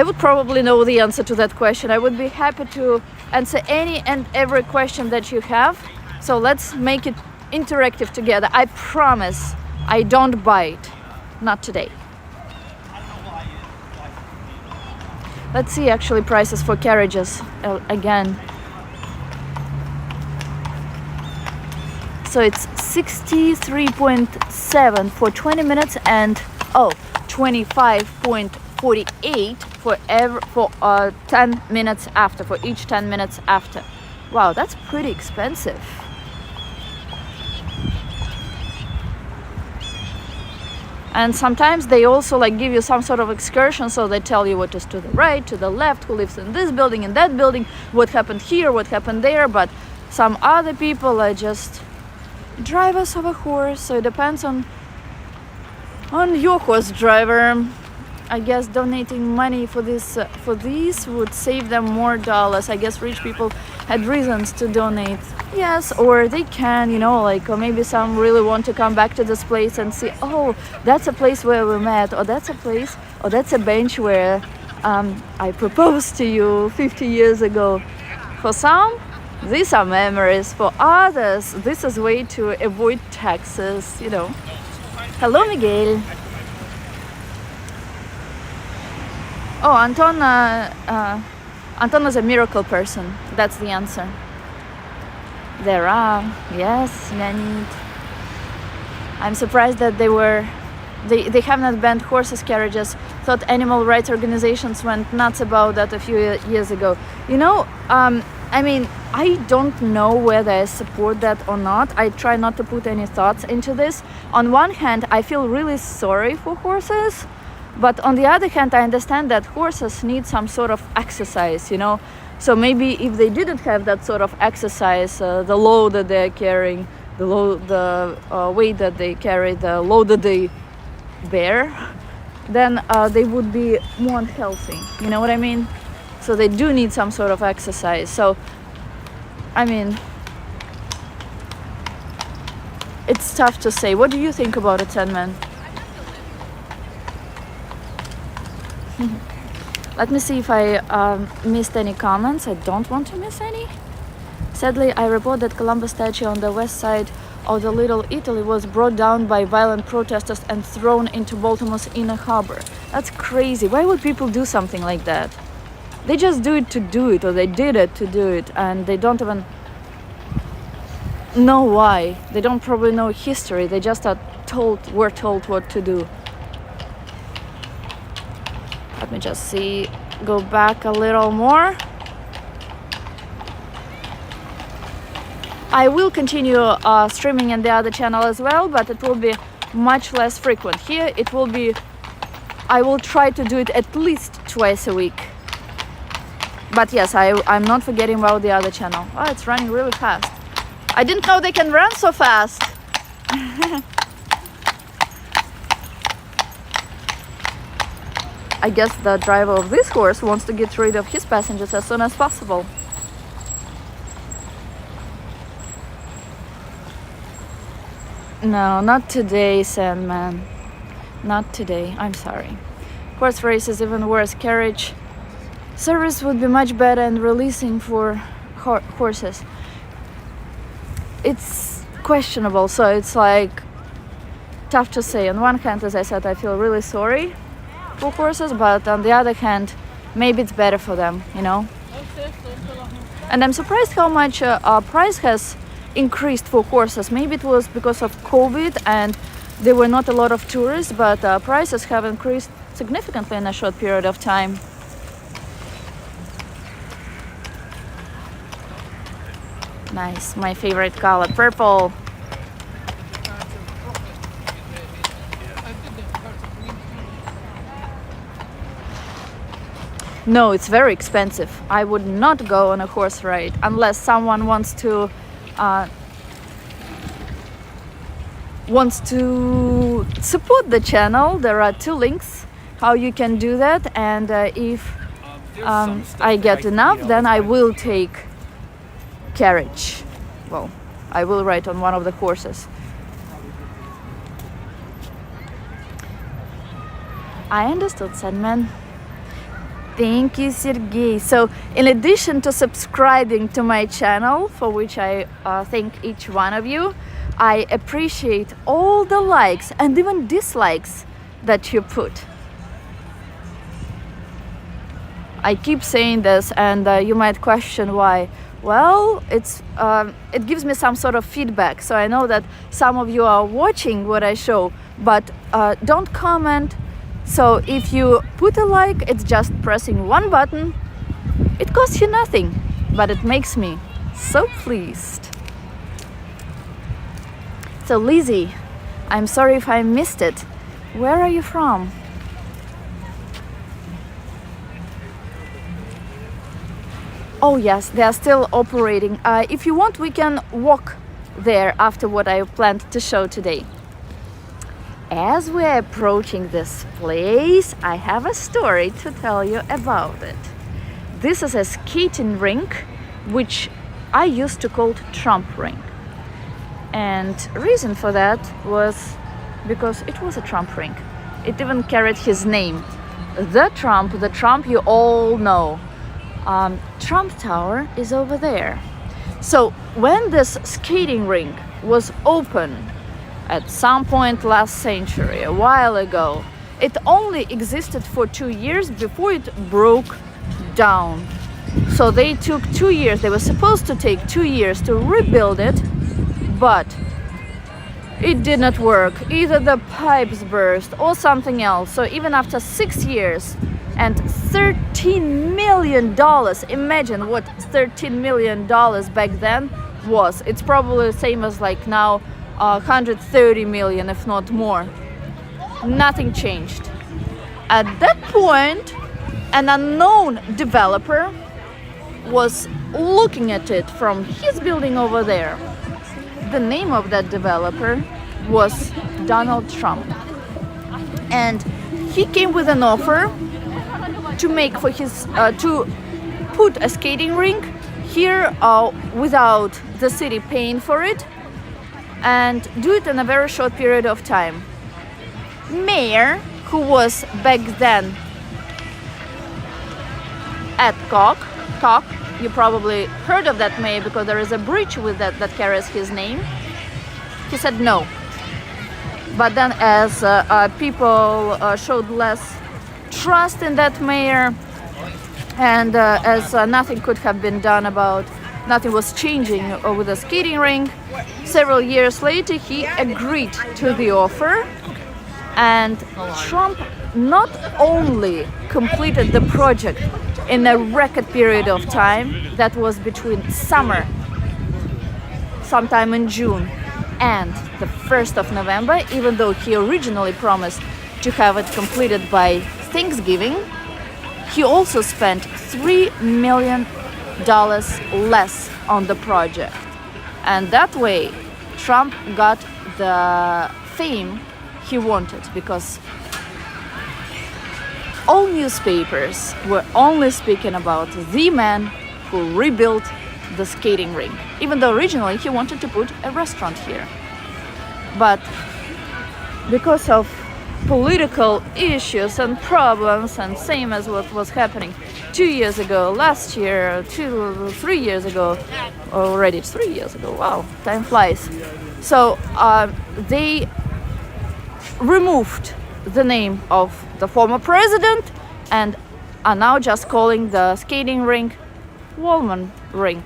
would probably know the answer to that question. I would be happy to answer any and every question that you have. So let's make it interactive together. I promise I don't bite. Not today. Let's see actually prices for carriages again. So it's 63.7 for 20 minutes and 25.48 for 10 minutes after, for each 10 minutes after. Wow, that's pretty expensive. And sometimes they also like give you some sort of excursion, so they tell you what is to the right, to the left, who lives in this building, in that building, what happened here, what happened there. But some other people just drive us of a horse, so it depends on your horse driver. I guess donating money for these would save them more dollars. I guess rich people had reasons to donate. Yes, or they can, or maybe some really want to come back to this place and see, oh, that's a place where we met, or that's a place, or that's a bench where I proposed to you 50 years ago. For some, these are memories. For others, this is a way to avoid taxes, Hello, Miguel. Oh, Anton is a miracle person. That's the answer. There are, yes, Leonid. I'm surprised that they have not banned horses carriages. Thought animal rights organizations went nuts about that a few years ago. I don't know whether I support that or not. I try not to put any thoughts into this. On one hand, I feel really sorry for horses. But on the other hand, I understand that horses need some sort of exercise, So maybe if they didn't have that sort of exercise, the load that they're carrying, the weight that they carry, the load that they bear, then they would be more unhealthy. You know what I mean? So they do need some sort of exercise. So, it's tough to say. What do you think about it, Sandman? Let me see if I missed any comments. I don't want to miss any. Sadly, I report that Columbus statue on the west side of the Little Italy was brought down by violent protesters and thrown into Baltimore's inner harbor. That's crazy. Why would people do something like that? They just do it to do it, or they did it to do it, and they don't even know why. They don't probably know history. They just were told what to do. Let me just go back a little more. I will continue streaming in the other channel as well, but it will be much less frequent. Here I will try to do it at least twice a week. But yes, I'm not forgetting about the other channel. Oh, it's running really fast. I didn't know they can run so fast. I guess the driver of this horse wants to get rid of his passengers as soon as possible. No, not today, Sandman. Not today. I'm sorry. Horse race is even worse. Carriage service would be much better and releasing for horses. It's questionable, so it's tough to say. On one hand, as I said, I feel really sorry for horses, but on the other hand, maybe it's better for them, And I'm surprised how much price has increased for horses. Maybe it was because of COVID and there were not a lot of tourists, but prices have increased significantly in a short period of time. Nice, my favorite color, purple. No, it's very expensive. I would not go on a horse ride unless someone wants to support the channel. There are 2 links how you can do that, and if I get enough, then I will take carriage. Well, I will ride on one of the horses. I understood, Sandman. Thank you, Sergey. So, in addition to subscribing to my channel, for which I thank each one of you, I appreciate all the likes and even dislikes that you put. I keep saying this, and you might question why. Well, it gives me some sort of feedback, so I know that some of you are watching what I show, but don't comment. So if you put a like, it's just pressing one button. It costs you nothing, but it makes me so pleased. So Lizzie, I'm sorry if I missed it. Where are you from? Oh yes, they are still operating. If you want, we can walk there after what I planned to show today. As we're approaching this place, I have a story to tell you about it. This is a skating rink, which I used to call Trump Rink. And reason for that was because it was a Trump rink. It even carried his name. The Trump you all know. Trump Tower is over there. So when this skating rink was open at some point last century, a while ago, it only existed for 2 years before it broke down. So they took 2 years. They were supposed to take 2 years to rebuild it, but it did not work. Either the pipes burst or something else. So even after 6 years and $13 million, imagine what $13 million back then was. It's probably the same as like now 130 million, if not more. Nothing changed. At that point, an unknown developer was looking at it from his building over there. The name of that developer was Donald Trump. And he came with an offer to make for his to put a skating rink here without the city paying for it, and do it in a very short period of time. Mayor, who was back then Ed Koch, you probably heard of that mayor because there is a bridge with that carries his name. He said no. But then as people showed less trust in that mayor, and as nothing could have been done about, nothing was changing with the skating rink, several years later he agreed to the offer, and Trump not only completed the project in a record period of time, that was between summer, sometime in June, and the 1st of November, even though he originally promised to have it completed by Thanksgiving, he also spent $3 million less on the project. And that way, Trump got the fame he wanted, because all newspapers were only speaking about the man who rebuilt the skating rink, even though originally he wanted to put a restaurant here. But because of political issues and problems, and same as what was happening 2 years ago, last year, 3 years ago, already 3 years ago, wow, time flies. So they removed the name of the former president and are now just calling the skating rink Wollman Rink,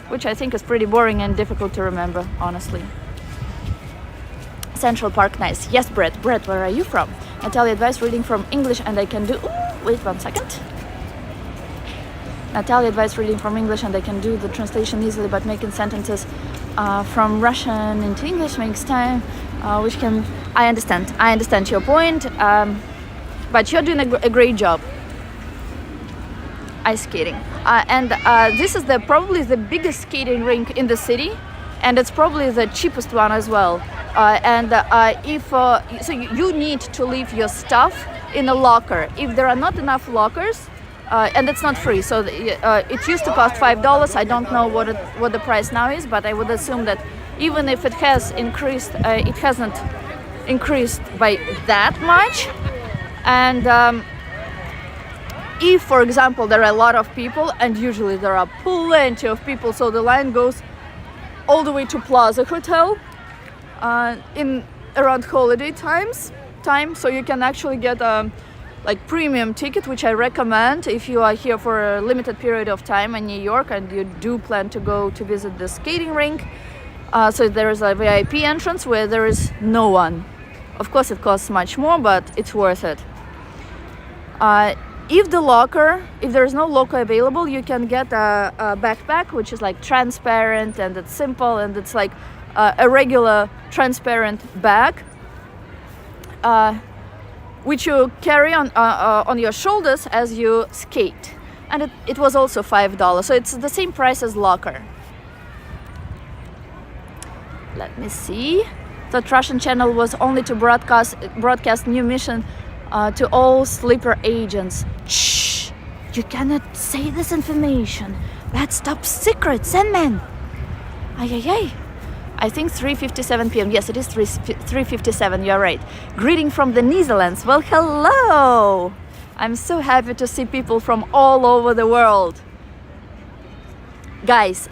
which I think is pretty boring and difficult to remember, honestly. Central Park, nice. Yes, Brett, where are you from? Natalia advice reading from English and I can do... wait 1 second. Natalia advice reading from English and I can do the translation easily, but making sentences from Russian into English makes time, which can... I understand your point, but you're doing a great job. Ice skating. And this is probably the biggest skating rink in the city, and it's probably the cheapest one as well. So you need to leave your stuff in a locker. If there are not enough lockers, and it's not free, so it used to cost $5. I don't know what the price now is, but I would assume that even if it has increased, it hasn't increased by that much. And if, for example, there are a lot of people, and usually there are plenty of people, so the line goes all the way to Plaza Hotel in around holiday time, so you can actually get a premium ticket, which I recommend if you are here for a limited period of time in New York and you do plan to go to visit the skating rink. So there is a VIP entrance where there is no one. Of course it costs much more, but it's worth it. If there is no locker available, you can get a backpack, which is transparent and it's simple, and it's like a regular transparent bag. which you carry on your shoulders as you skate. And it was also $5, so it's the same price as locker. Let me see. The Russian channel was only to broadcast new mission to all sleeper agents. Shh! You cannot say this information. That's top secret, Sandman. Ay, ay, ay. I think 3:57 p.m. Yes, it is 3:57. You're right. Greeting from the Netherlands. Well, hello. I'm so happy to see people from all over the world. Guys,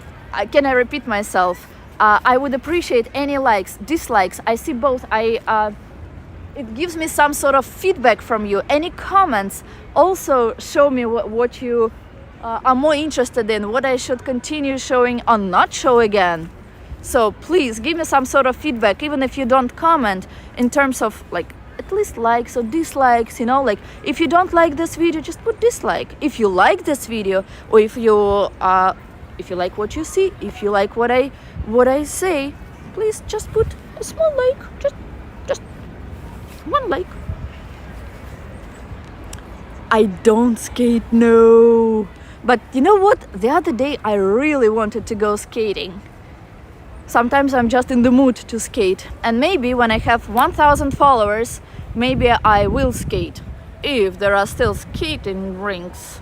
can I repeat myself? I would appreciate any likes, dislikes. I see both. It gives me some sort of feedback from you. Any comments also show me what you are more interested in, what I should continue showing or not show again. So please give me some sort of feedback, even if you don't comment, in terms of like at least likes or dislikes, you know, like if you don't like this video, just put dislike. If you like this video, or if you like what you see, if you like what I say, please just put a small like, just one like. I don't skate, no. But you know what? The other day I really wanted to go skating. Sometimes I'm just in the mood to skate. And maybe when I have 1,000 followers, maybe I will skate. If there are still skating rinks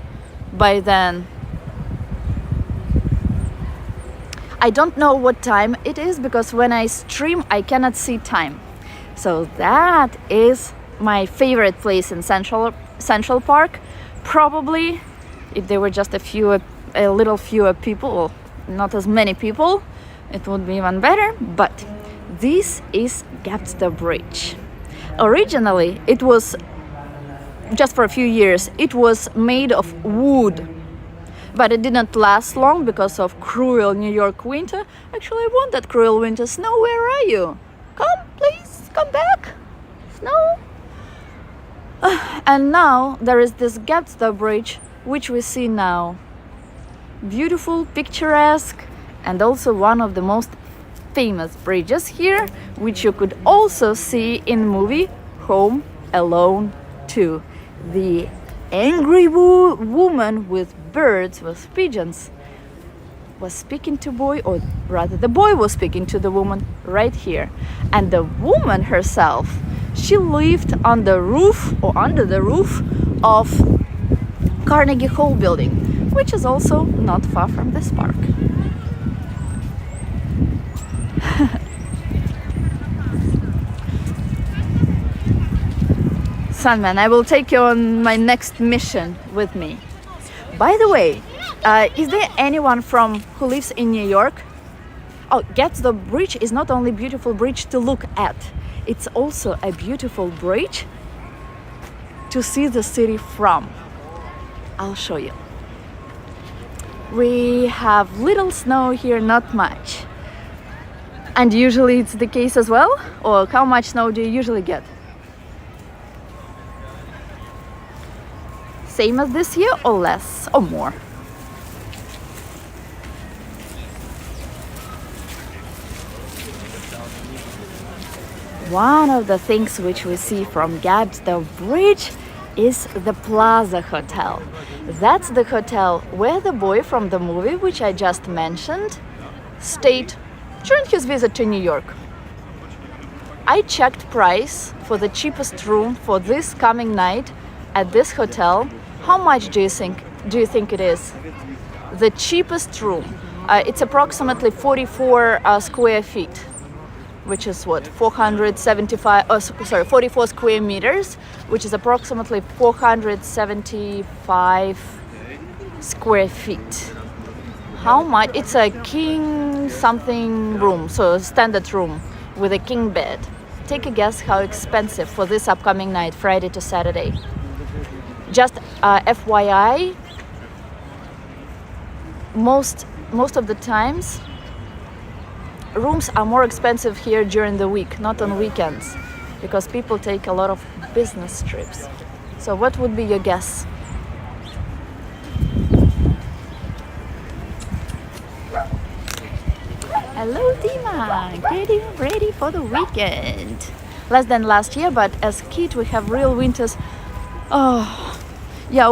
by then. I don't know what time it is because when I stream, I cannot see time. So that is my favorite place in Central Park. Probably, if there were just a little fewer people, or not as many people, it would be even better. But this is Gapstow Bridge. Originally, it was, just for a few years, it was made of wood. But it didn't last long because of cruel New York winter. Actually, I want that cruel winter. Snow, where are you? Come, please, come back. Snow. And now there is this Gapstow Bridge, which we see now. Beautiful, picturesque, and also one of the most famous bridges here, which you could also see in movie Home Alone 2. The angry woman with birds, with pigeons, was speaking to boy, or rather the boy was speaking to the woman right here. And the woman herself, she lived on the roof, or under the roof of Carnegie Hall building, which is also not far from this park. Sandman, I will take you on my next mission with me. By the way, is there anyone who lives in New York? Oh, Gapstow Bridge is not only a beautiful bridge to look at, it's also a beautiful bridge to see the city from. I'll show you. We have little snow here, not much. And usually it's the case as well? Or how much snow do you usually get? Same as this year, or less, or more? One of the things which we see from Gapstow Bridge is the Plaza Hotel. That's the hotel where the boy from the movie, which I just mentioned, stayed during his visit to New York. I checked price for the cheapest room for this coming night at this hotel. How much do you think it is? The cheapest room. It's approximately 44 square feet, which is what, 44 square meters, which is approximately 475 square feet. How much? It's a king something room, so a standard room with a king bed. Take a guess how expensive for this upcoming night, Friday to Saturday. Just FYI, most of the times rooms are more expensive here during the week, not on weekends, because people take a lot of business trips. So what would be your guess? Hello, Dima. Getting ready for the weekend. less than last year, but as kid we have real winters. Oh, yeah,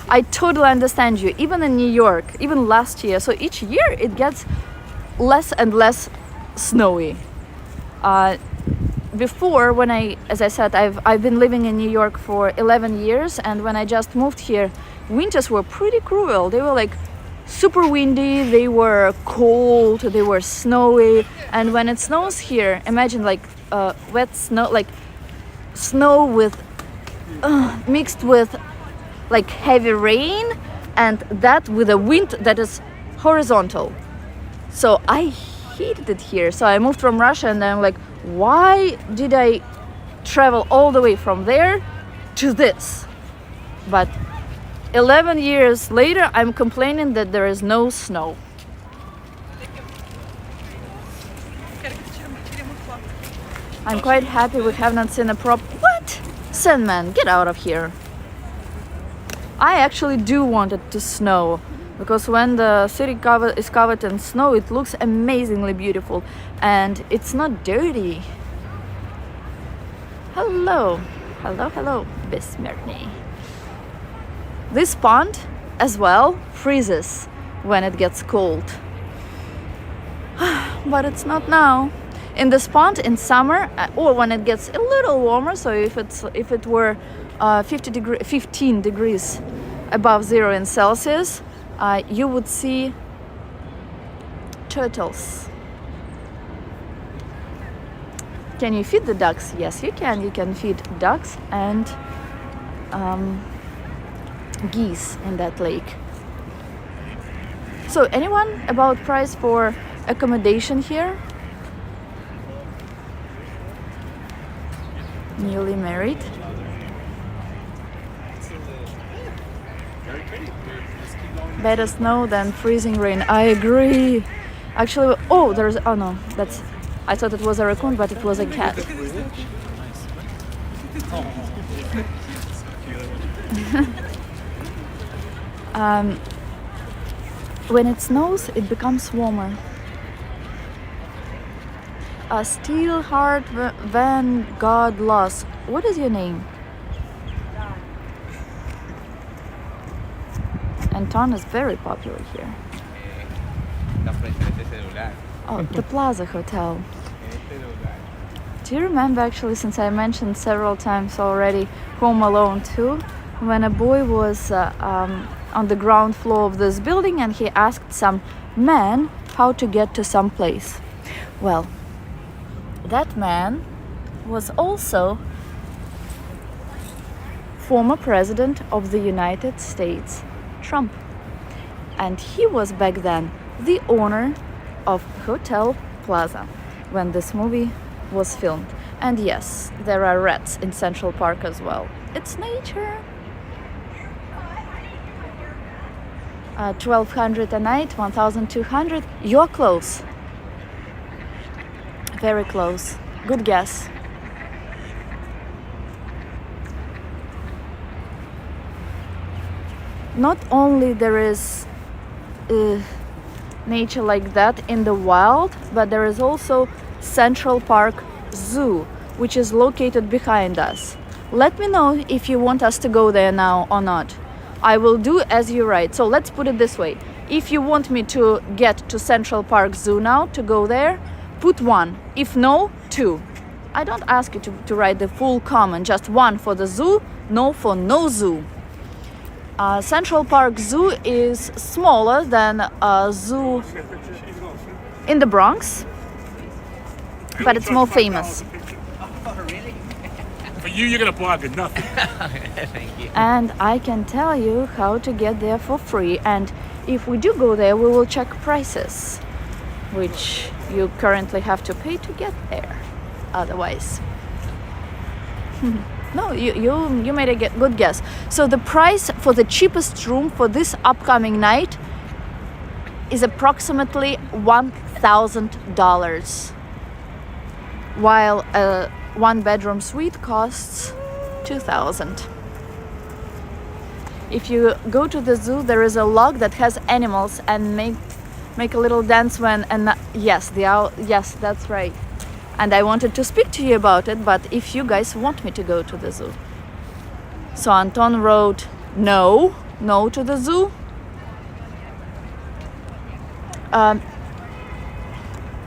I totally understand you. Even in New York, even last year, so each year it gets less and less snowy. Before, when as I said, I've been living in New York for 11 years, and when I just moved here, winters were pretty cruel. They were like super windy, they were cold, they were snowy, and when it snows here, imagine like wet snow, like snow with mixed with like heavy rain, and that with a wind that is horizontal. So I hated it here. So I moved from Russia, and I'm like, why did I travel all the way from there to this? But 11 years later, I'm complaining that there is no snow. I'm quite happy we have not seen a What? Sandman, get out of here. I actually do want it to snow, because when the city is covered in snow, it looks amazingly beautiful, and it's not dirty. Hello, hello, hello, Besmerny. This pond as well freezes when it gets cold, but it's not now. In this pond in summer, or when it gets a little warmer, so if it were 15 degrees above 0 in Celsius, you would see turtles. Can you feed the ducks? Yes, you can. You can feed ducks and geese in that lake. So, anyone about price for accommodation here? Newly married? Better snow than freezing rain. I agree. Actually, oh no, I thought it was a raccoon, but it was a cat. When it snows, it becomes warmer. A steel heart Van God lost. What is your name? Anton is very popular here. Oh, the Plaza Hotel. Do you remember, actually, since I mentioned several times already, Home Alone 2, when a boy was on the ground floor of this building and he asked some man how to get to some place? Well, that man was also former president of the United States, Trump. And he was back then the owner of Hotel Plaza when this movie was filmed. And yes, there are rats in Central Park as well. It's nature. 1,200 a night, 1,200. You're close. Very close. Good guess. Not only there is nature like that in the wild, but there is also Central Park Zoo, which is located behind us. Let me know if you want us to go there now or not. I will do as you write. So let's put it this way. If you want me to get to Central Park Zoo now, to go there, put 1. If no, 2. I don't ask you to write the full comment, just 1 for the zoo, no for no zoo. Central Park Zoo is smaller than a zoo in the Bronx, but it's more famous. For you, you're gonna blog it, nothing. Thank you. And I can tell you how to get there for free. And if we do go there, we will check prices, which you currently have to pay to get there. Otherwise, no, you made a good guess. So the price for the cheapest room for this upcoming night is approximately $1,000, while a 1-bedroom suite costs $2,000. If you go to the zoo, there is a log that has animals and make a little dance when, and yes, the owl, yes, that's right. and I wanted to speak to you about it, but if you guys want me to go to the zoo. So Anton wrote no to the zoo.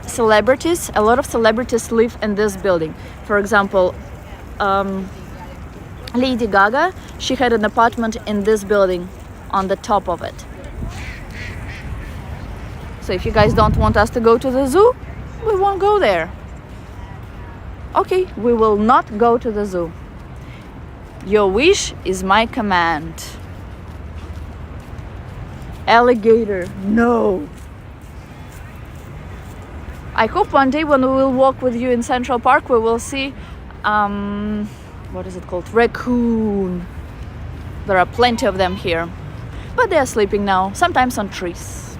Celebrities, a lot of celebrities live in this building. For example, Lady Gaga, she had an apartment in this building on the top of it. So if you guys don't want us to go to the zoo, we won't go there. Okay, we will not go to the zoo. Your wish is my command. Alligator, no. I hope one day when we will walk with you in Central Park, we will see, what is it called? Raccoon. There are plenty of them here, but they are sleeping now, sometimes on trees.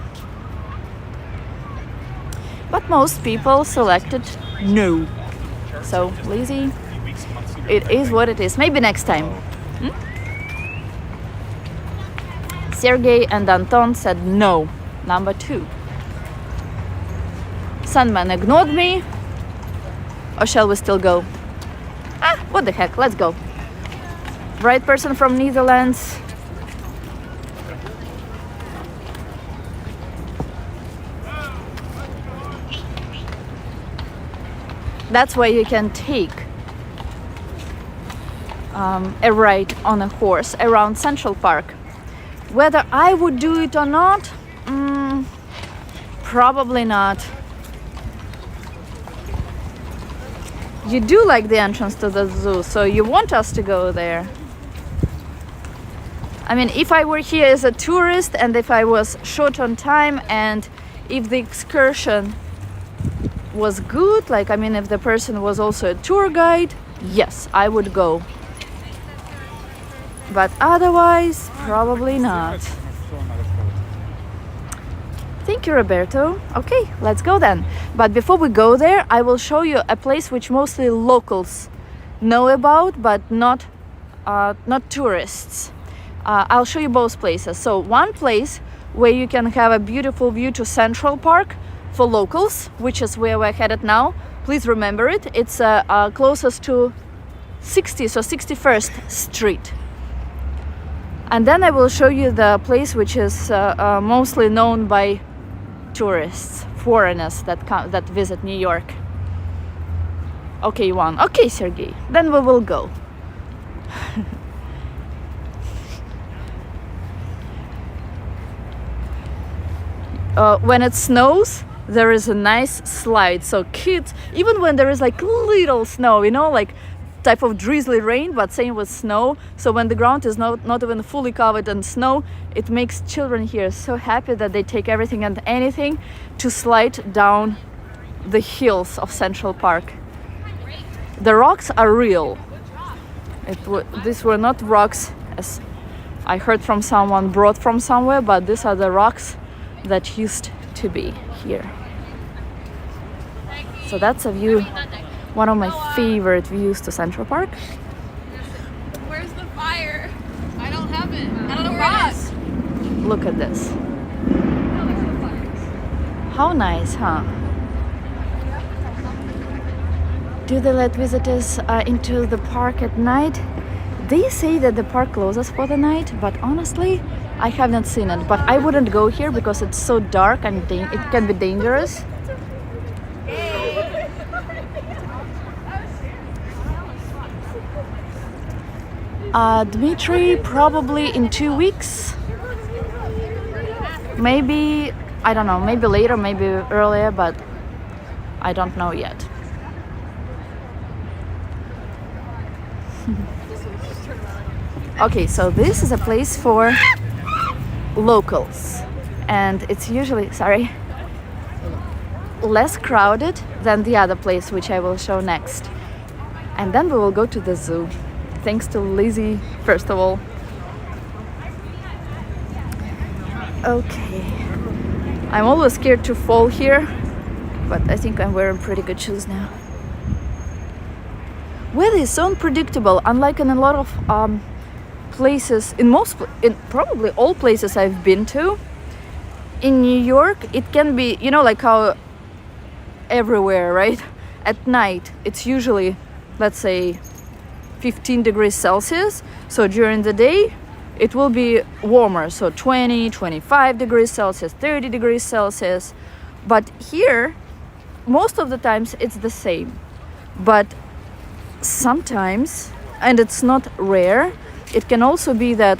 But most people selected no. So, Lizzie, it is what it is. Maybe next time. Sergey and Anton said no. Number 2. Sandman ignored me. Or shall we still go? What the heck, let's go. Right person from Netherlands. That's why you can take a ride on a horse around Central Park. Whether I would do it or not, probably not. You do like the entrance to the zoo, so you want us to go there. I mean, if I were here as a tourist and if I was short on time and if the excursion was good, like, I mean, if the person was also a tour guide, yes, I would go. But otherwise, probably not. Thank you, Roberto. Okay, let's go then. But before we go there, I will show you a place which mostly locals know about, but not tourists. I'll show you both places. So one place where you can have a beautiful view to Central Park for locals, which is where we're headed now. Please remember it. It's closest to 60th or 61st Street. And then I will show you the place which is mostly known by tourists, foreigners that visit New York. Okay, Ivan. Okay, Sergey. Then we will go. When it snows, there is a nice slide. So kids, even when there is like little snow, you know, like type of drizzly rain, but same with snow. So when the ground is not even fully covered in snow, it makes children here so happy that they take everything and anything to slide down the hills of Central Park. The rocks are real. These were not rocks, as I heard from someone, brought from somewhere, but these are the rocks that used to be here. So that's a view. One of my favorite views to Central Park. Where's the fire? I don't have it. I don't know where it is. Look at this. How nice, huh? Do they let visitors into the park at night? They say that the park closes for the night, but honestly, I have not seen it. But I wouldn't go here because it's so dark and it can be dangerous. Dmitry, probably in 2 weeks. Maybe, I don't know, maybe later, maybe earlier, but I don't know yet. Okay, so this is a place for locals, and it's usually, less crowded than the other place, which I will show next. And then we will go to the zoo. Thanks to Lizzie, first of all. Okay. I'm always scared to fall here, but I think I'm wearing pretty good shoes now. Weather is so unpredictable, unlike in a lot of places, in probably all places I've been to. In New York, it can be, you know, like how everywhere, right? At night, it's usually, let's say, 15 degrees Celsius. So during the day, it will be warmer. So 20, 25 degrees Celsius, 30 degrees Celsius. But here, most of the times, it's the same. But sometimes, and it's not rare, it can also be that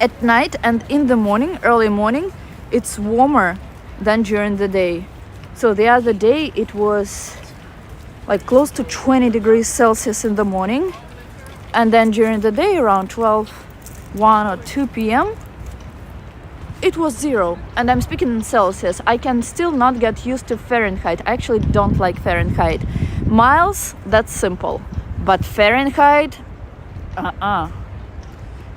at night and in the morning, early morning, it's warmer than during the day. So the other day it was like close to 20 degrees Celsius in the morning, and then during the day around 12, 1 or 2 p.m. it was 0. And I'm speaking in Celsius. I can still not get used to Fahrenheit. I actually don't like Fahrenheit. Miles, that's simple, but Fahrenheit,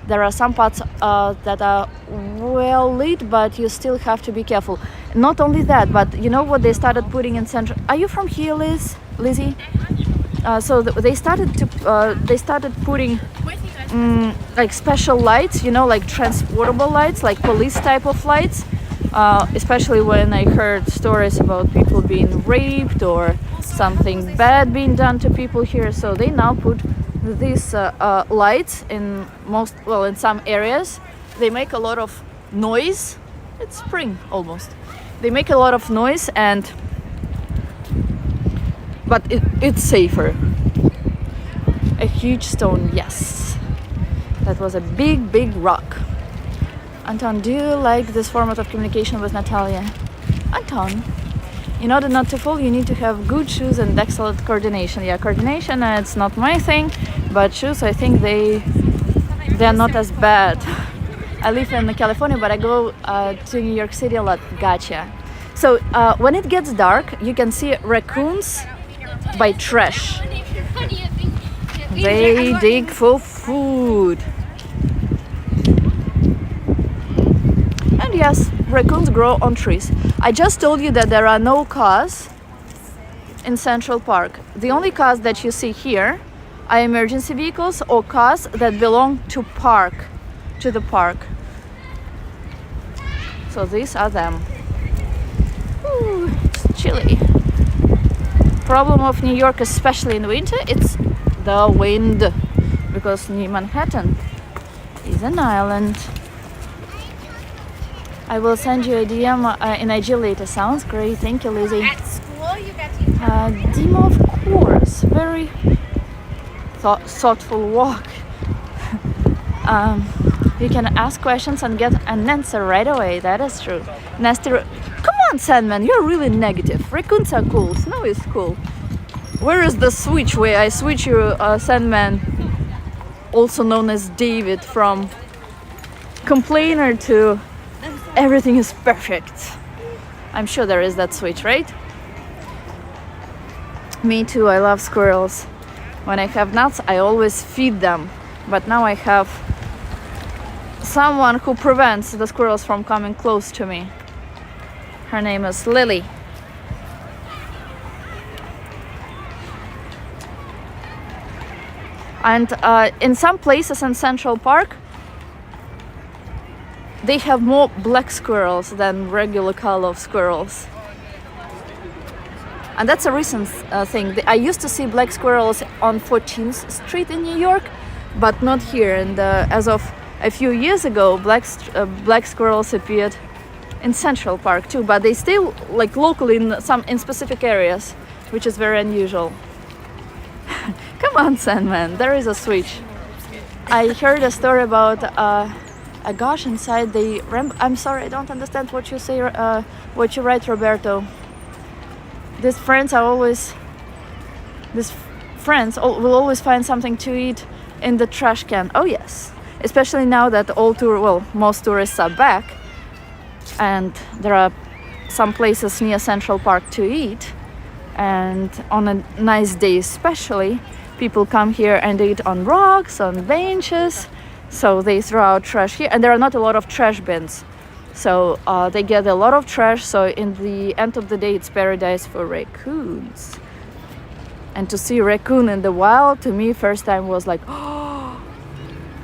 There are some parts that are well lit, but you still have to be careful. Not only that, but you know what they started putting in central. Are you from here, Lizzie? So they started putting like special lights, you know, like transportable lights, like police type of lights. Especially when I heard stories about people being raped or something bad being done to people here. So they now put these lights in in some areas. They make a lot of noise. It's spring almost. They make a lot of noise, but it's safer. A huge stone, yes. That was a big rock. Anton, do you like this format of communication with Natalia? Anton, in order not to fall, you need to have good shoes and excellent coordination. Yeah, coordination, it's not my thing, but shoes, I think they're not as bad. I live in California, but I go to New York City a lot. Gotcha. So when it gets dark, you can see raccoons by trash. They dig for food. And yes, raccoons grow on trees. I just told you that there are no cars in Central Park. The only cars that you see here are emergency vehicles or cars that belong to the park. So these are them. Ooh, it's chilly. Problem of New York, especially in winter, it's the wind, because New Manhattan is an island. I will send you a DM in IG later. Sounds great. Thank you, Lizzie. At school, you got to. Dima, of course. Very thoughtful walk. You can ask questions and get an answer right away. That is true. Nasty. Come on, Sandman. You're really negative. Raccoons are cool. Snow is cool. Where is the switch where I switch you, Sandman, also known as David, from complainer to everything is perfect? I'm sure there is that switch, right? Me too. I love squirrels. When I have nuts, I always feed them. But now I have someone who prevents the squirrels from coming close to me. Her name is Lily. And in some places in Central Park, they have more black squirrels than regular color of squirrels. And that's a recent thing. I used to see black squirrels on 14th Street in New York, but not here. And as of a few years ago, black squirrels appeared in Central Park too, but they stay like locally in specific areas, which is very unusual. Come on, Sandman, there is a switch. I heard a story about a gosh inside the I'm sorry, I don't understand what you say, what you write, Roberto. These friends will always find something to eat in the trash can. Oh yes, especially now that most tourists are back, and there are some places near Central Park to eat. And on a nice day especially, people come here and eat on rocks, on benches. So they throw out trash here, and there are not a lot of trash bins. So they get a lot of trash. So in the end of the day, it's paradise for raccoons. And to see raccoon in the wild, to me, first time was like, oh,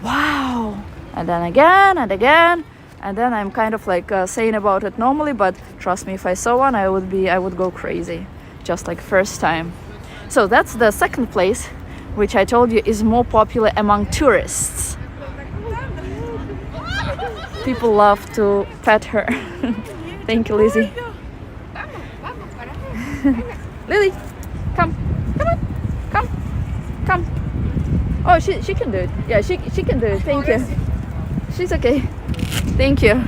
wow. And then again and again. And then I'm kind of like saying about it normally, but trust me, if I saw one, I would go crazy. just like first time. So that's the second place, which I told you is more popular among tourists. People love to pet her. Thank you, Lizzie. Lily, come on, come. Oh, she can do it. Yeah, she can do it. Thank you. She's okay. Thank you.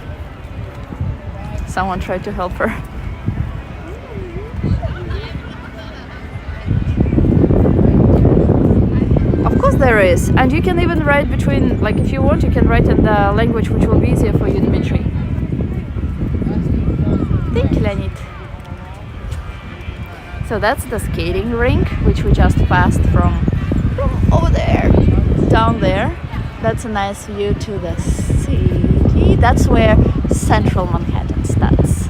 Someone tried to help her. Of course there is, and you can even write between, like if you want, you can write in the language which will be easier for you, Dmitry. Thank you, Leonid. So that's the skating rink, which we just passed from over there, down there. That's a nice view to the city. That's where central Manhattan starts.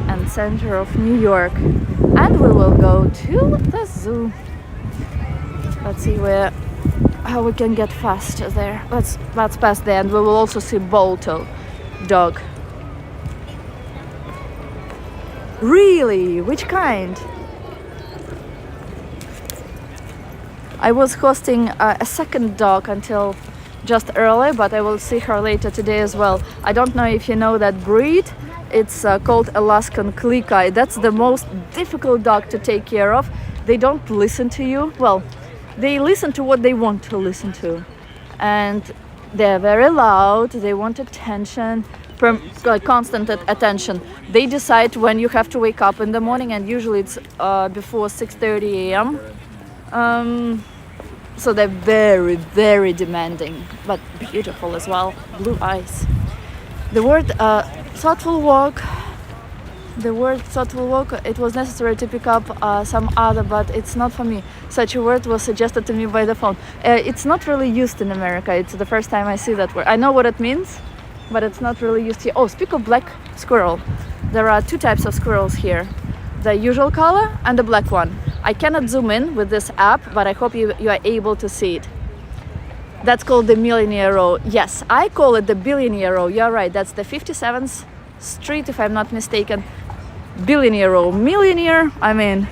And center of New York. And we will go to the zoo. Let's see how we can get fast there. Let's pass there, and we will also see Balto dog. Really? Which kind? I was hosting a second dog until just early, but I will see her later today as well. I don't know if you know that breed. It's called Alaskan Click Eye. That's the most difficult dog to take care of. They don't listen to you. Well, they listen to what they want to listen to. And they're very loud. They want attention. Constant attention. They decide when you have to wake up in the morning, and usually it's before 6:30 a.m. So they're very, very demanding, but beautiful as well. Blue eyes. The word thoughtful walk. It was necessary to pick up some other, but it's not for me. Such a word was suggested to me by the phone. It's not really used in America. It's the first time I see that word. I know what it means, but it's not really used here. Oh, speak of black squirrel. There are two types of squirrels here. The usual color and the black one. I cannot zoom in with this app, but I hope you are able to see it. That's called the Millionaire Row. Yes, I call it the Billionaire Row. You're right, that's the 57th Street, if I'm not mistaken. Billionaire Row. Millionaire, I mean,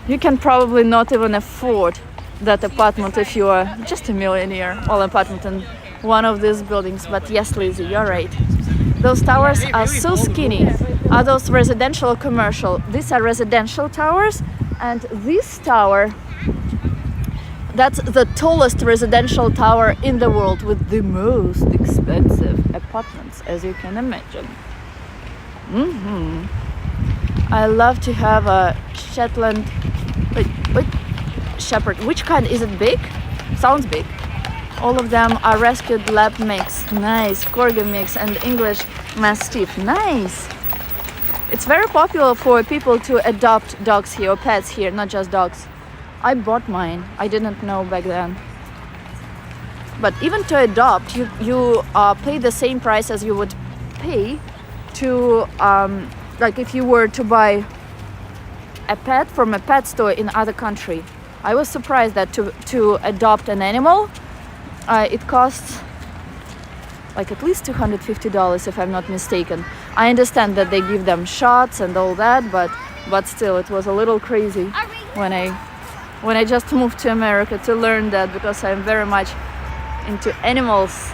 you can probably not even afford that apartment if you are just a millionaire, or apartment in one of these buildings. But yes, Lizzie, you're right. Those towers are so skinny. Are those residential or commercial? These are residential towers, and this tower, that's the tallest residential tower in the world with the most expensive apartments, as you can imagine. I love to have a Shetland, wait, Shepherd. Which kind? Is it big? Sounds big. All of them are rescued lab mix. Nice. Corgi mix and English Mastiff. Nice. It's very popular for people to adopt dogs here, or pets here, not just dogs. I bought mine. I didn't know back then. But even to adopt, you pay the same price as you would pay to, like if you were to buy a pet from a pet store in other country. I was surprised that to adopt an animal, it costs like at least $250 if I'm not mistaken. I understand that they give them shots and all that, but still it was a little crazy when I just moved to America to learn that, because I'm very much into animals.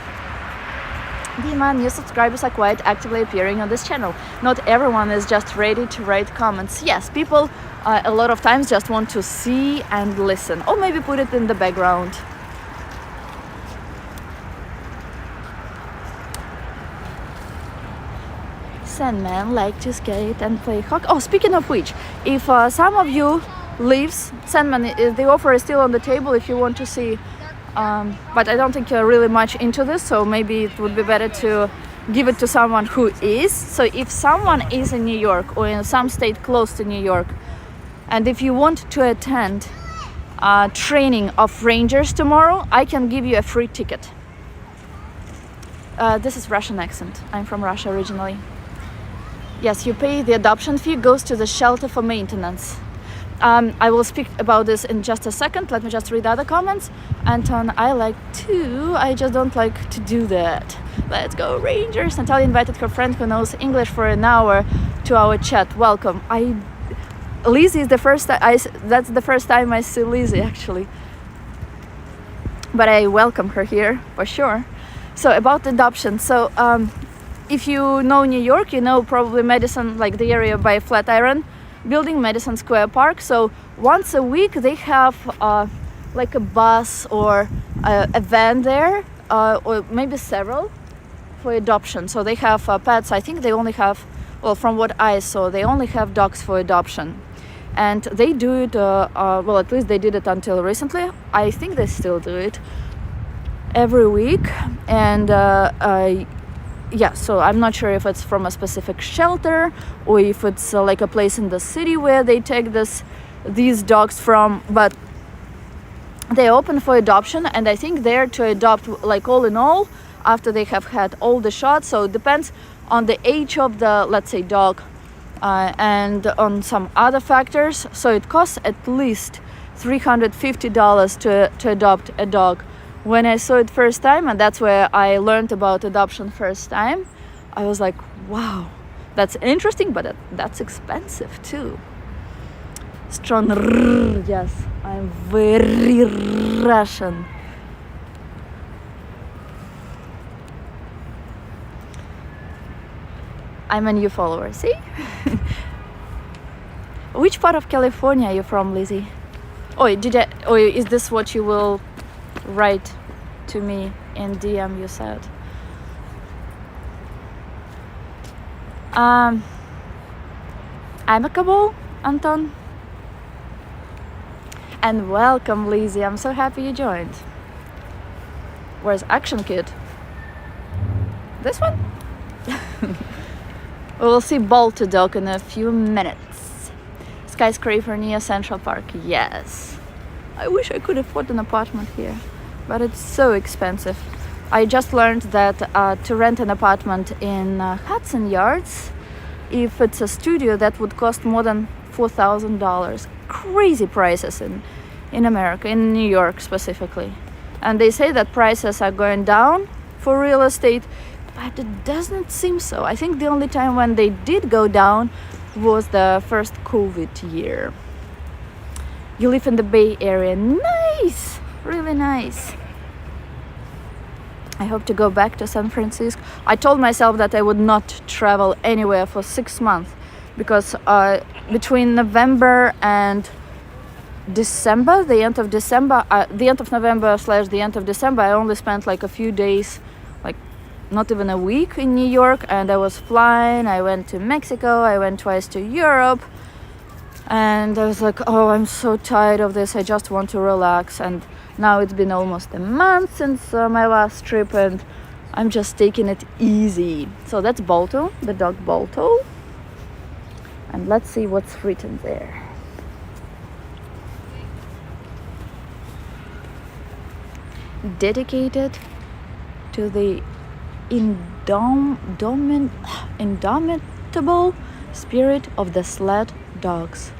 Dima, new subscribers are quite actively appearing on this channel. Not everyone is just ready to write comments. Yes, people a lot of times just want to see and listen, or maybe put it in the background. Sandmen like to skate and play hockey. Oh, speaking of which, if some of you lives, Sandman, the offer is still on the table if you want to see. But I don't think you're really much into this, so maybe it would be better to give it to someone who is. So if someone is in New York or in some state close to New York, and if you want to attend training of rangers tomorrow, I can give you a free ticket. This is Russian accent. I'm from Russia originally. Yes, you pay the adoption fee, goes to the shelter for maintenance. I will speak about this in just a second. Let me just read other comments. Anton, I like to. I just don't like to do that. Let's go Rangers. Natalia invited her friend who knows English for an hour to our chat. Welcome. Lizzie is the first time that's the first time I see Lizzie actually. But I welcome her here for sure. So about adoption. So if you know New York, you know probably Madison, like the area by Flatiron Building, Madison Square Park. So once a week they have like a bus or a van there, or maybe several, for adoption. So they have pets. I think they only have, well, from what I saw, they only have dogs for adoption. And they do it, well, at least they did it until recently. I think they still do it every week. And yeah, so I'm not sure if it's from a specific shelter or if it's like a place in the city where they take these dogs from, but they open for adoption, and I think they're to adopt, like, all in all, after they have had all the shots. So it depends on the age of the, let's say, dog, and on some other factors. So it costs at least $350 to adopt a dog. When I saw it first time, and that's where I learned about adoption first time, I was like, wow, that's interesting, but that's expensive too. Strong, yes, I'm very Russian. I'm a new follower, see? Which part of California are you from, Lizzie? Oh, is this what you will write to me in DM, you said? Amicable, Anton? And welcome, Lizzie. I'm so happy you joined. Where's Action Kid? This one? We'll see Balto Dog in a few minutes. Skyscraper near Central Park. Yes. I wish I could afford an apartment here, but it's so expensive. I just learned that to rent an apartment in Hudson Yards, if it's a studio, that would cost more than $4,000. Crazy prices in America, in New York specifically. And they say that prices are going down for real estate, but it doesn't seem so. I think the only time when they did go down was the first COVID year. You live in the Bay Area. Nice! Really nice. I hope to go back to San Francisco. I told myself that I would not travel anywhere for 6 months because between November and December, the end of November / the end of December, I only spent like a few days, like not even a week in New York, and I was flying. I went to Mexico, I went twice to Europe, and I was like, oh, I'm so tired of this, I just want to relax. And now it's been almost a month since my last trip, and I'm just taking it easy. So that's Balto, the dog Balto, and let's see what's written there. Dedicated to the indomitable spirit of the sled dogs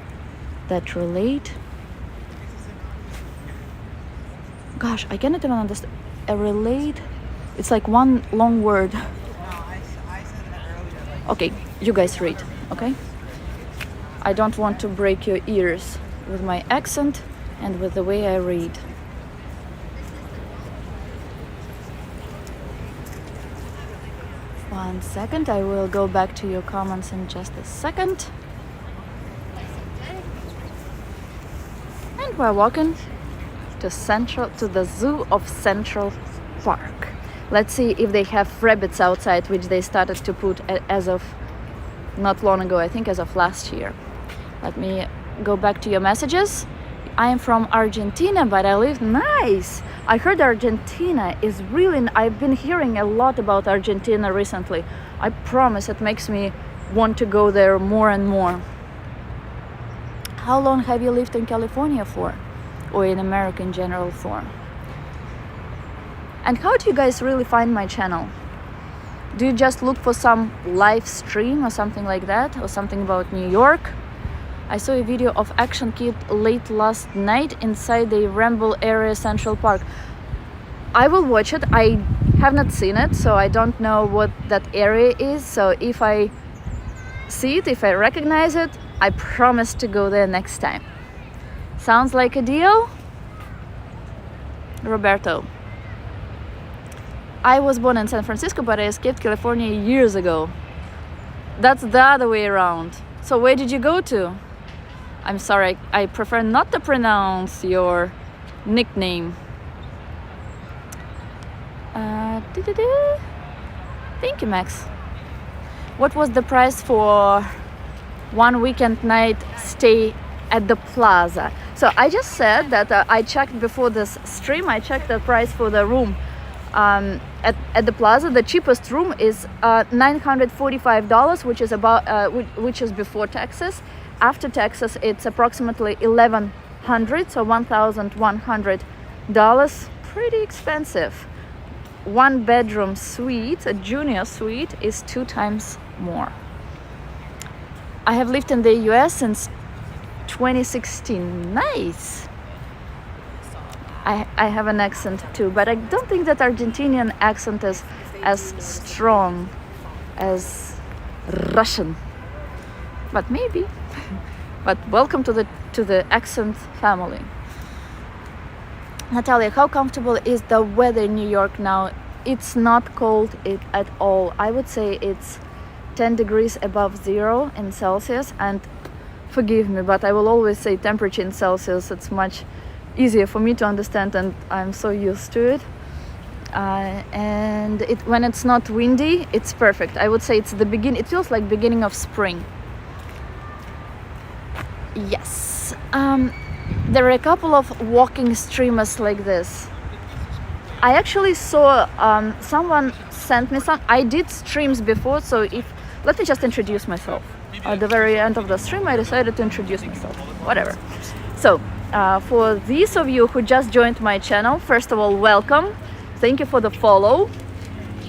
that relate. Gosh, I cannot even understand. Relate. It's like one long word. Okay, you guys read, okay? I don't want to break your ears with my accent and with the way I read. One second, I will go back to your comments in just a second. And we're walking to the zoo of Central Park. Let's see if they have rabbits outside, which they started to put as of not long ago, I think as of last year. Let me go back to your messages. I am from Argentina, but I live nice. I heard Argentina is really, I've been hearing a lot about Argentina recently. I promise it makes me want to go there more and more. How long have you lived in California for? Or in America in general for? And how do you guys really find my channel? Do you just look for some live stream or something like that? Or something about New York? I saw a video of Action Kid late last night inside the Ramble area Central Park. I will watch it. I have not seen it, so I don't know what that area is. So if I see it, if I recognize it, I promise to go there next time. Sounds like a deal? Roberto. I was born in San Francisco, but I escaped California years ago. That's the other way around. So where did you go to? I'm sorry, I prefer not to pronounce your nickname. Thank you, Max. What was the price for one weekend night stay at the plaza? So I just said that I checked before this stream. I checked the price for the room at the plaza. The cheapest room is $945, which is which is before taxes. After taxes, it's approximately $1,100, so $1,100. Pretty expensive. One bedroom suite, a junior suite, is 2 times more. I have lived in the US since 2016. Nice. I have an accent too, but I don't think that Argentinian accent is as strong as Russian. But maybe. But welcome to the accent family. Natalia, how comfortable is the weather in New York now? It's not cold at all. I would say it's 10 degrees above zero in Celsius, and forgive me, but I will always say temperature in Celsius. It's much easier for me to understand, and I'm so used to it. And when it's not windy, it's perfect. I would say it's the beginning. It feels like beginning of spring. Yes. There are a couple of walking streamers like this. I actually saw someone sent me some. I did streams before, so let me just introduce myself. At the very end of the stream, I decided to introduce myself. Whatever. So, for these of you who just joined my channel, first of all, welcome. Thank you for the follow.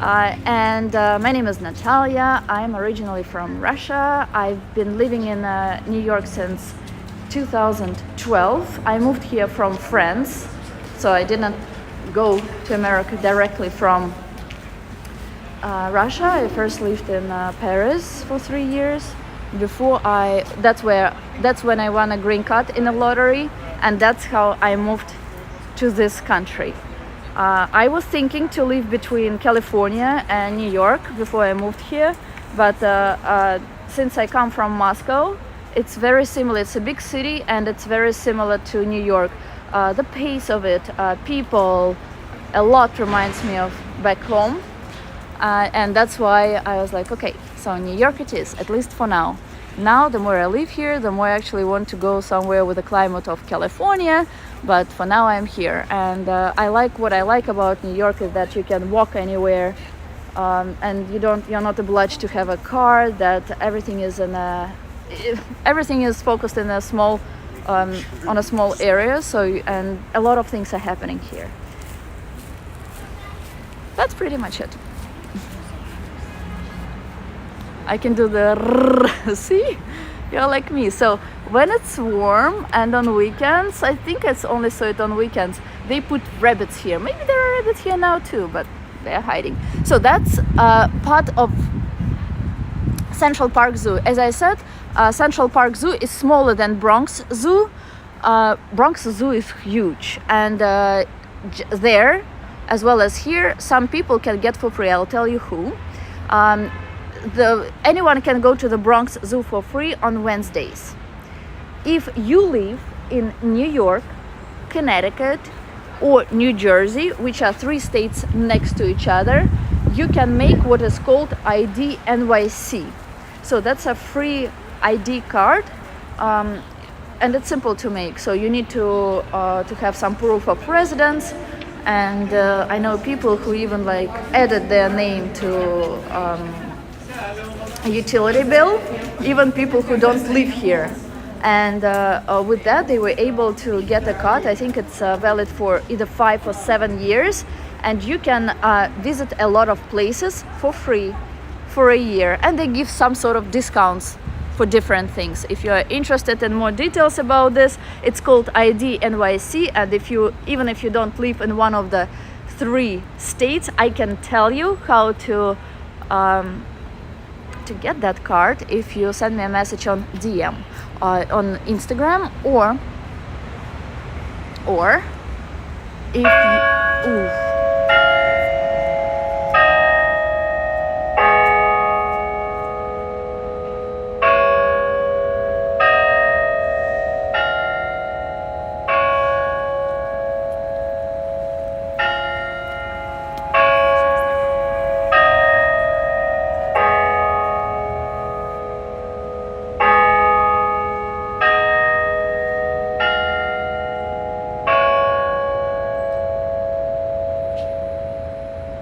And my name is Natalia. I'm originally from Russia. I've been living in New York since 2012. I moved here from France, so I didn't go to America directly from Russia. I first lived in Paris for 3 years. That's when I won a green card in a lottery, and that's how I moved to this country. I was thinking to live between California and New York before I moved here, but since I come from Moscow, it's very similar. It's a big city, and it's very similar to New York. The pace of it, people, a lot reminds me of back home, and that's why I was like, okay, so New York it is, at least for now. Now, the more I live here, the more I actually want to go somewhere with the climate of California, but for now I'm here. And what I like about New York is that you can walk anywhere, and you're not obliged to have a car, that everything is focused in a small on a small area, and a lot of things are happening here. That's pretty much it. I can do the see? You're like me. So when it's warm and on weekends, I think it's only so it on weekends, they put rabbits here. Maybe there are rabbits here now too, but they're hiding. So that's part of Central Park Zoo. As I said, Central Park Zoo is smaller than Bronx Zoo. Bronx Zoo is huge, and there, as well as here, some people can get for free. I'll tell you who. Anyone can go to the Bronx Zoo for free on Wednesdays. If you live in New York, Connecticut, or New Jersey, which are 3 states next to each other, you can make what is called ID NYC. So that's a free ID card, and it's simple to make. So you need to have some proof of residence, and I know people who even added their name to a utility bill, even people who don't live here. And with that, they were able to get a card. I think it's valid for either 5 or 7 years, and you can visit a lot of places for free for a year, and they give some sort of discounts for different things. If you're interested in more details about this, it's called ID NYC, and even if you don't live in one of the 3 states, I can tell you how to get that card if you send me a message on DM. on Instagram, or if you, ooh.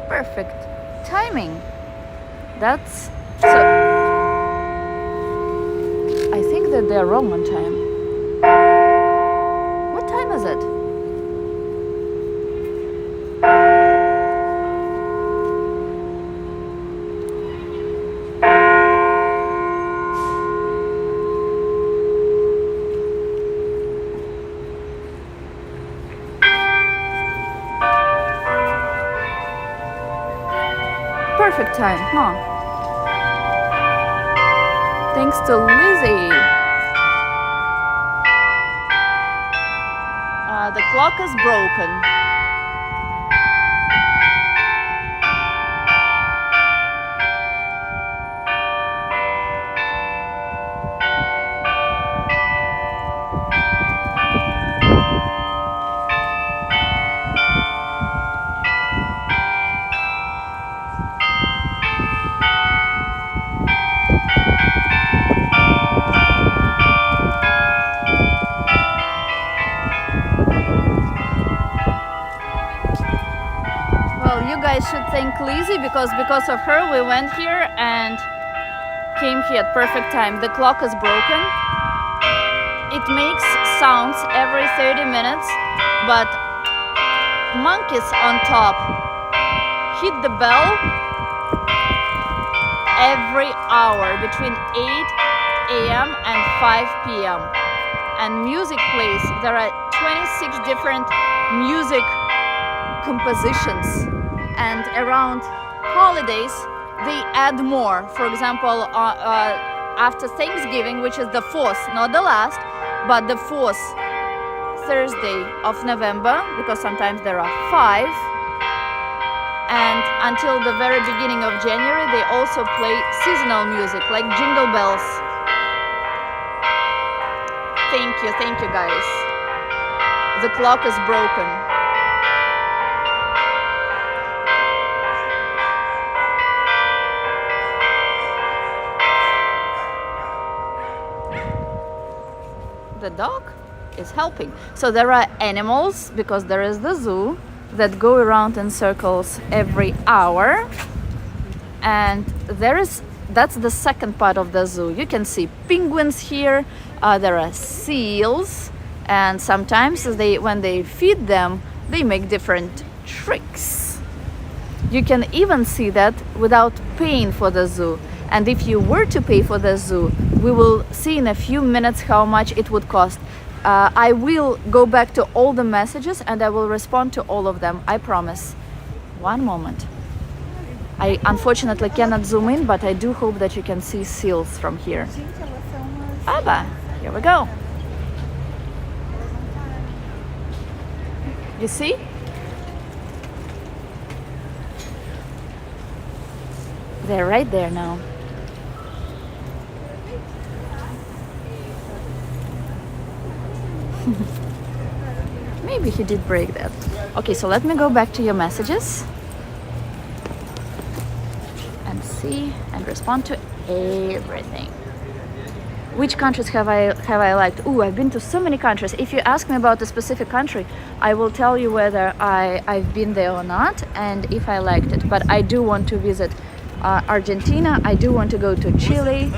Perfect timing. That's so. I think that they're wrong on time. What time is it? Perfect time, huh? Thanks to Lizzie. The clock is broken. Well, you guys should thank Lizzie because of her we went here and came here at perfect time. The clock is broken. It makes sounds every 30 minutes, but monkeys on top hit the bell every hour between 8 a.m. and 5 p.m. and music plays. There are 26 different music compositions, and around holidays they add more. For example, after Thanksgiving, which is the 4th, not the last, but the 4th Thursday of November, because sometimes there are 5, and until the very beginning of January they also play seasonal music like Jingle Bells. Thank you guys. The clock is broken. The dog is helping. So there are animals, because there is the zoo, that go around in circles every hour, and that's the second part of the zoo. You can see penguins here. There are seals, and sometimes when they feed them, they make different tricks. You can even see that without paying for the zoo. And if you were to pay for the zoo, we will see in a few minutes how much it would cost. I will go back to all the messages and I will respond to all of them, I promise. One moment. I unfortunately cannot zoom in, but I do hope that you can see seals from here. Baba, here we go. You see? They're right there now. Maybe he did break that. Okay, so let me go back to your messages and see and respond to everything. Which countries have I liked? Ooh, I've been to so many countries. If you ask me about a specific country, I will tell you whether I've been there or not and if I liked it. But I do want to visit Argentina. I do want to go to Chile.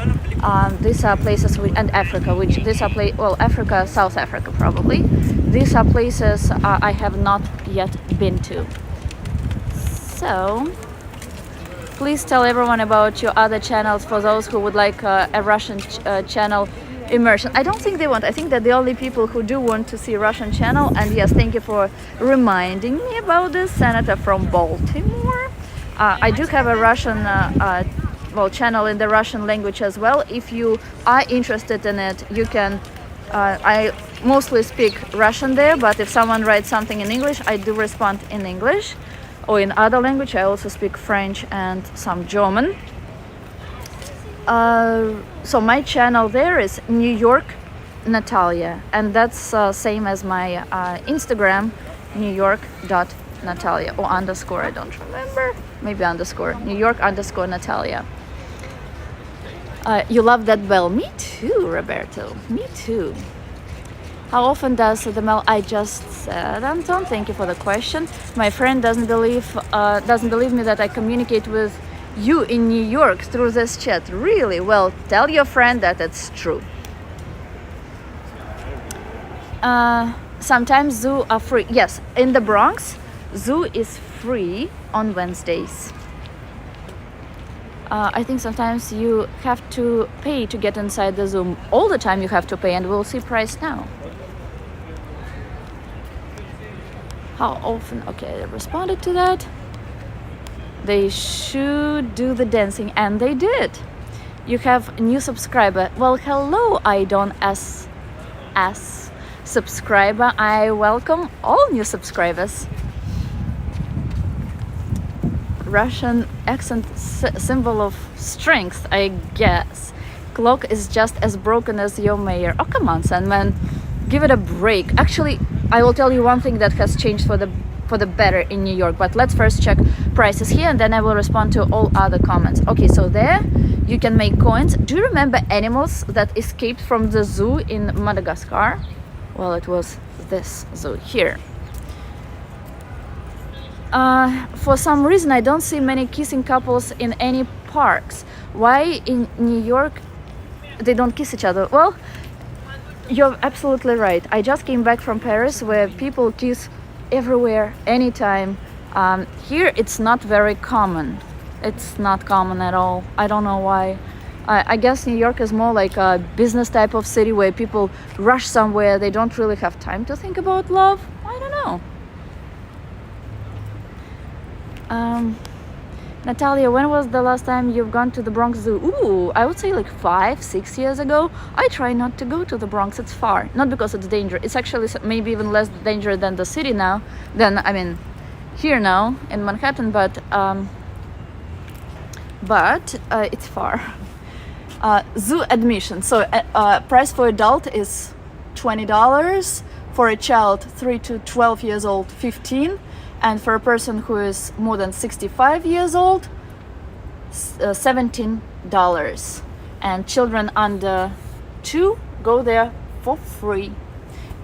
These are places, and Africa, Africa, South Africa probably. These are places I have not yet been to. So please tell everyone about your other channels for those who would like a Russian channel immersion. I don't think they want. I think that the only people who do want to see Russian channel, and yes, thank you for reminding me about this, Senator from Baltimore. I do have a Russian channel in the Russian language as well. If you are interested in it, you can. I mostly speak Russian there, but if someone writes something in English, I do respond in English, or in other language. I also speak French and some German. So my channel there is New York Natalia, and that's same as my Instagram, newyork.natalia, or underscore, I don't remember, maybe underscore, New York _ Natalia. You love that bell? Me too, Roberto, me too. How often does the mail? I just said, Anton, thank you for the question. My friend doesn't believe me that I communicate with you in New York through this chat. Really? Well, tell your friend that it's true. Sometimes zoo are free. Yes, in the Bronx, zoo is free on Wednesdays. I think sometimes you have to pay to get inside the zoo. All the time you have to pay, and we'll see price now. How often? Okay, I responded to that. They should do the dancing, and they did. You have a new subscriber. Well, hello, I don't S subscriber. I welcome all new subscribers. Russian accent symbol of strength, I guess. Clock is just as broken as your mayor. Oh, come on, Sandman, give it a break. Actually, I will tell you one thing that has changed for the better in New York, but let's first check prices here, and then I will respond to all other comments. Okay, so there you can make coins. Do you remember animals that escaped from the zoo in Madagascar? Well, it was this zoo here. For some reason, I don't see many kissing couples in any parks. Why in New York they don't kiss each other? Well, you're absolutely right. I just came back from Paris, where people kiss everywhere, anytime. Here, it's not very common. It's not common at all. I don't know why. I guess New York is more like a business type of city where people rush somewhere. They don't really have time to think about love. I don't know. Natalia, when was the last time you've gone to the Bronx Zoo? Ooh, I would say like 5-6 years ago. I try not to go to the Bronx. It's far. Not because it's dangerous. It's actually maybe even less dangerous than the city now. Here now in Manhattan, but it's far. Zoo admission. So price for adult is $20. For a child 3 to 12 years old, $15. And for a person who is more than 65 years old, $17. And children under 2 go there for free.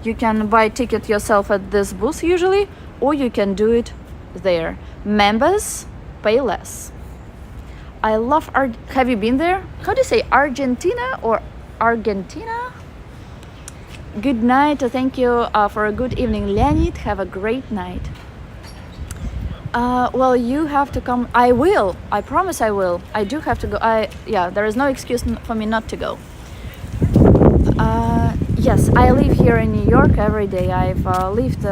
You can buy a ticket yourself at this booth usually, or you can do it there. Members pay less. I love have you been there? How do you say, Argentina or Argentina? Good night. Thank you for a good evening, Leonid. Have a great night. Well, you have to come. I will. I promise I will. I do have to go. There is no excuse for me not to go. Yes, I live here in New York every day. I've lived,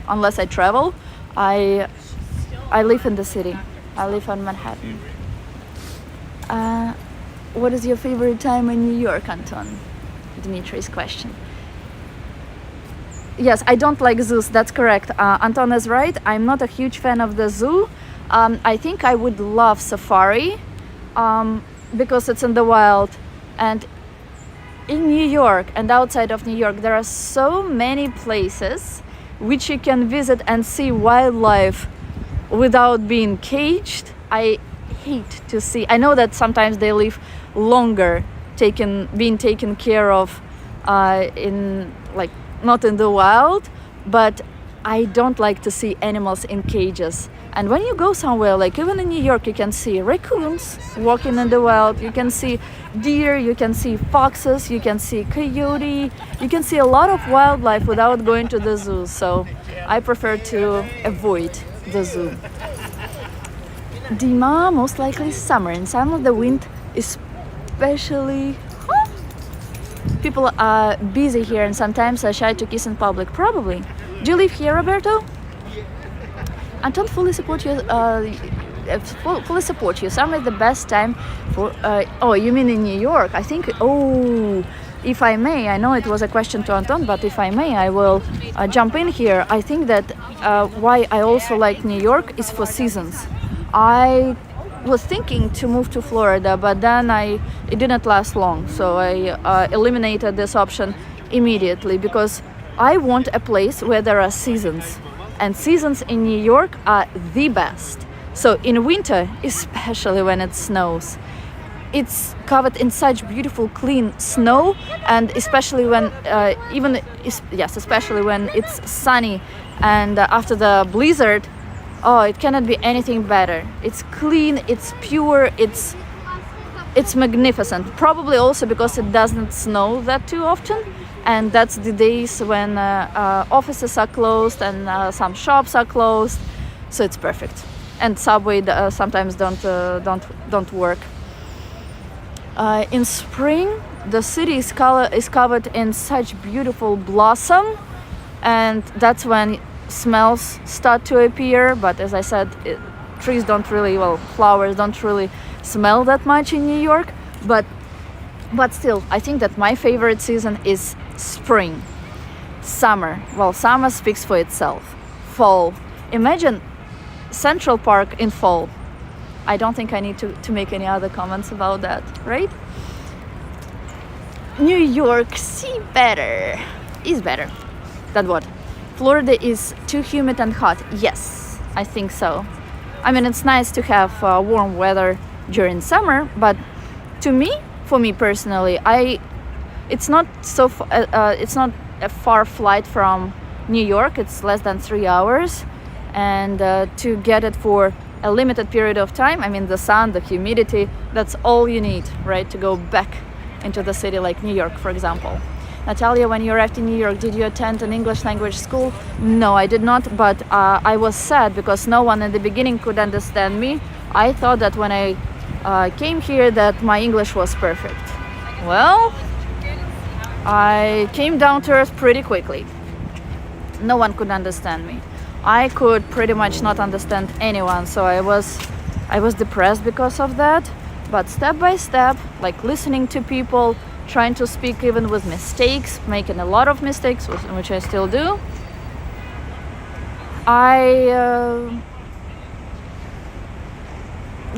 unless I travel, I live in the city. I live on Manhattan. What is your favorite time in New York, Anton? Dimitri's question. Yes, I don't like zoos, that's correct. Anton is right, I'm not a huge fan of the zoo. I think I would love safari because it's in the wild. And in New York and outside of New York, there are so many places which you can visit and see wildlife without being caged. I hate to see. I know that sometimes they live longer, being taken care of not in the wild, but I don't like to see animals in cages. And when you go somewhere, like even in New York, you can see raccoons walking in the wild, you can see deer, you can see foxes, you can see coyote, you can see a lot of wildlife without going to the zoo. So I prefer to avoid the zoo. Dima, most likely summer. In summer the wind especially people are busy here and sometimes are shy to kiss in public. Probably. Do you live here, Roberto? I don't fully support your fully support you. Summer is the best time for. Oh, you mean in New York? I think. Oh, if I may, I know it was a question to Anton, but if I may, I will jump in here. I think that why I also like New York is for seasons. I was thinking to move to Florida, but then it didn't last long, so I eliminated this option immediately because I want a place where there are seasons, and seasons in New York are the best. So in winter, especially when it snows, it's covered in such beautiful clean snow, and especially when especially when it's sunny and after the blizzard, oh, it cannot be anything better. It's clean, it's pure, it's magnificent. Probably also because it doesn't snow that too often, and that's the days when offices are closed and some shops are closed, so it's perfect. And subway sometimes don't work. In spring, the city is covered in such beautiful blossom, and that's when smells start to appear. But as I said, flowers don't really smell that much in New York. But still, I think that my favorite season is spring. Summer, well, summer speaks for itself. Fall, imagine Central Park in fall. I don't think I need to make any other comments about that, right? New York is better than what? Florida is too humid and hot. Yes, I think so. I mean, it's nice to have warm weather during summer, but for me personally, it's not a far flight from New York. It's less than 3 hours, and to get it for a limited period of time, I mean the sun, the humidity, that's all you need, right, to go back into the city like New York, for example. Natalia, when you arrived in New York, did you attend an English language school? No, I did not, but I was sad because no one in the beginning could understand me. I thought that when I came here that my English was perfect. Well, I came down to earth pretty quickly. No one could understand me. I could pretty much not understand anyone, so I was depressed because of that. But step by step, like listening to people, trying to speak even with mistakes, making a lot of mistakes, which I still do, I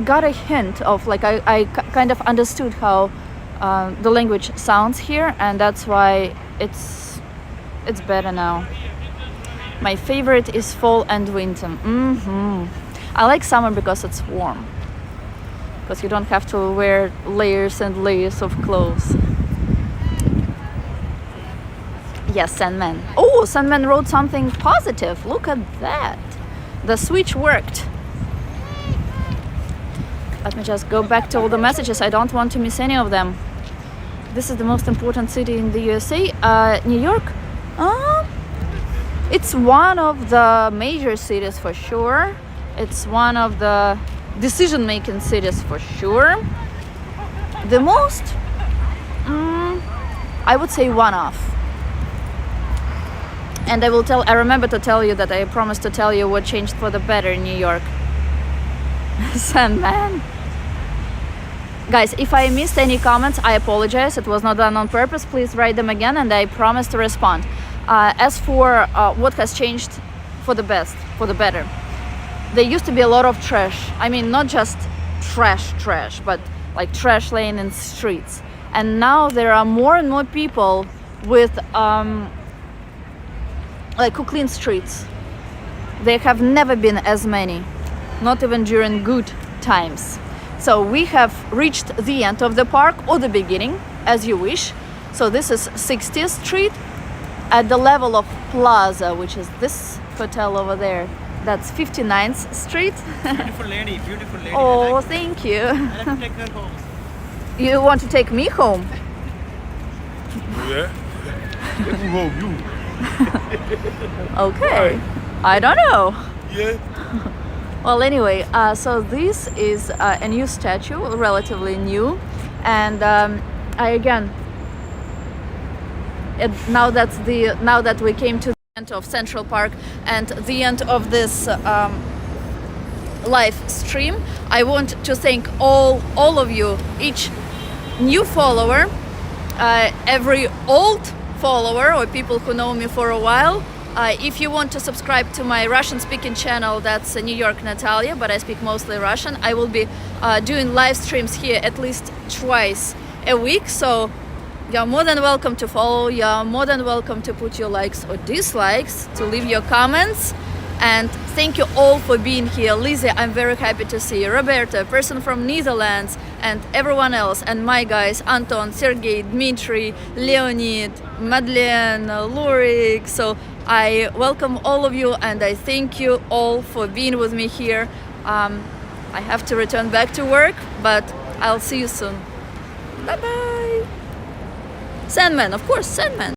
got a hint of, like, I kind of understood how the language sounds here, and that's why it's better now. My favorite is fall and winter. I like summer because it's warm, because you don't have to wear layers and layers of clothes. Yes, Sandman. Oh, Sandman wrote something positive. Look at that. The switch worked. Let me just go back to all the messages. I don't want to miss any of them. This is the most important city in the USA. New York? It's one of the major cities for sure. It's one of the decision-making cities for sure. The most, I would say one-off. And I remember to tell you that I promised to tell you what changed for the better in New York. Sandman. Guys, if I missed any comments, I apologize. It was not done on purpose. Please write them again, and I promise to respond. As for what has changed for the better, there used to be a lot of trash. I mean, not just trash, but like trash laying in streets. And now there are more and more people with who clean streets. There have never been as many, not even during good times. So we have reached the end of the park, or the beginning, as you wish. So this is 60th Street. At the level of Plaza, which is this hotel over there, that's 59th Street. Beautiful lady. Oh, thank you. I like to take her home. You want to take me home? Yeah. Take me home, you. Okay. Right. I don't know. Yeah. Well, anyway, so this is a new statue, relatively new, and now that we came to the end of Central Park and the end of this live stream. I want to thank all of you, each new follower, every old follower or people who know me for a while. If you want to subscribe to my Russian speaking channel, that's New York Natalia, but I speak mostly Russian. I will be doing live streams here at least twice a week, so you're more than welcome to follow. You're more than welcome to put your likes or dislikes, to leave your comments. And thank you all for being here. Lizzie, I'm very happy to see you. Roberta, a person from Netherlands, and everyone else, and my guys, Anton, Sergey, Dmitry, Leonid, Madeleine, Lurik. So I welcome all of you, and I thank you all for being with me here. I have to return back to work, but I'll see you soon. Bye bye. Sandman, of course, Sandman.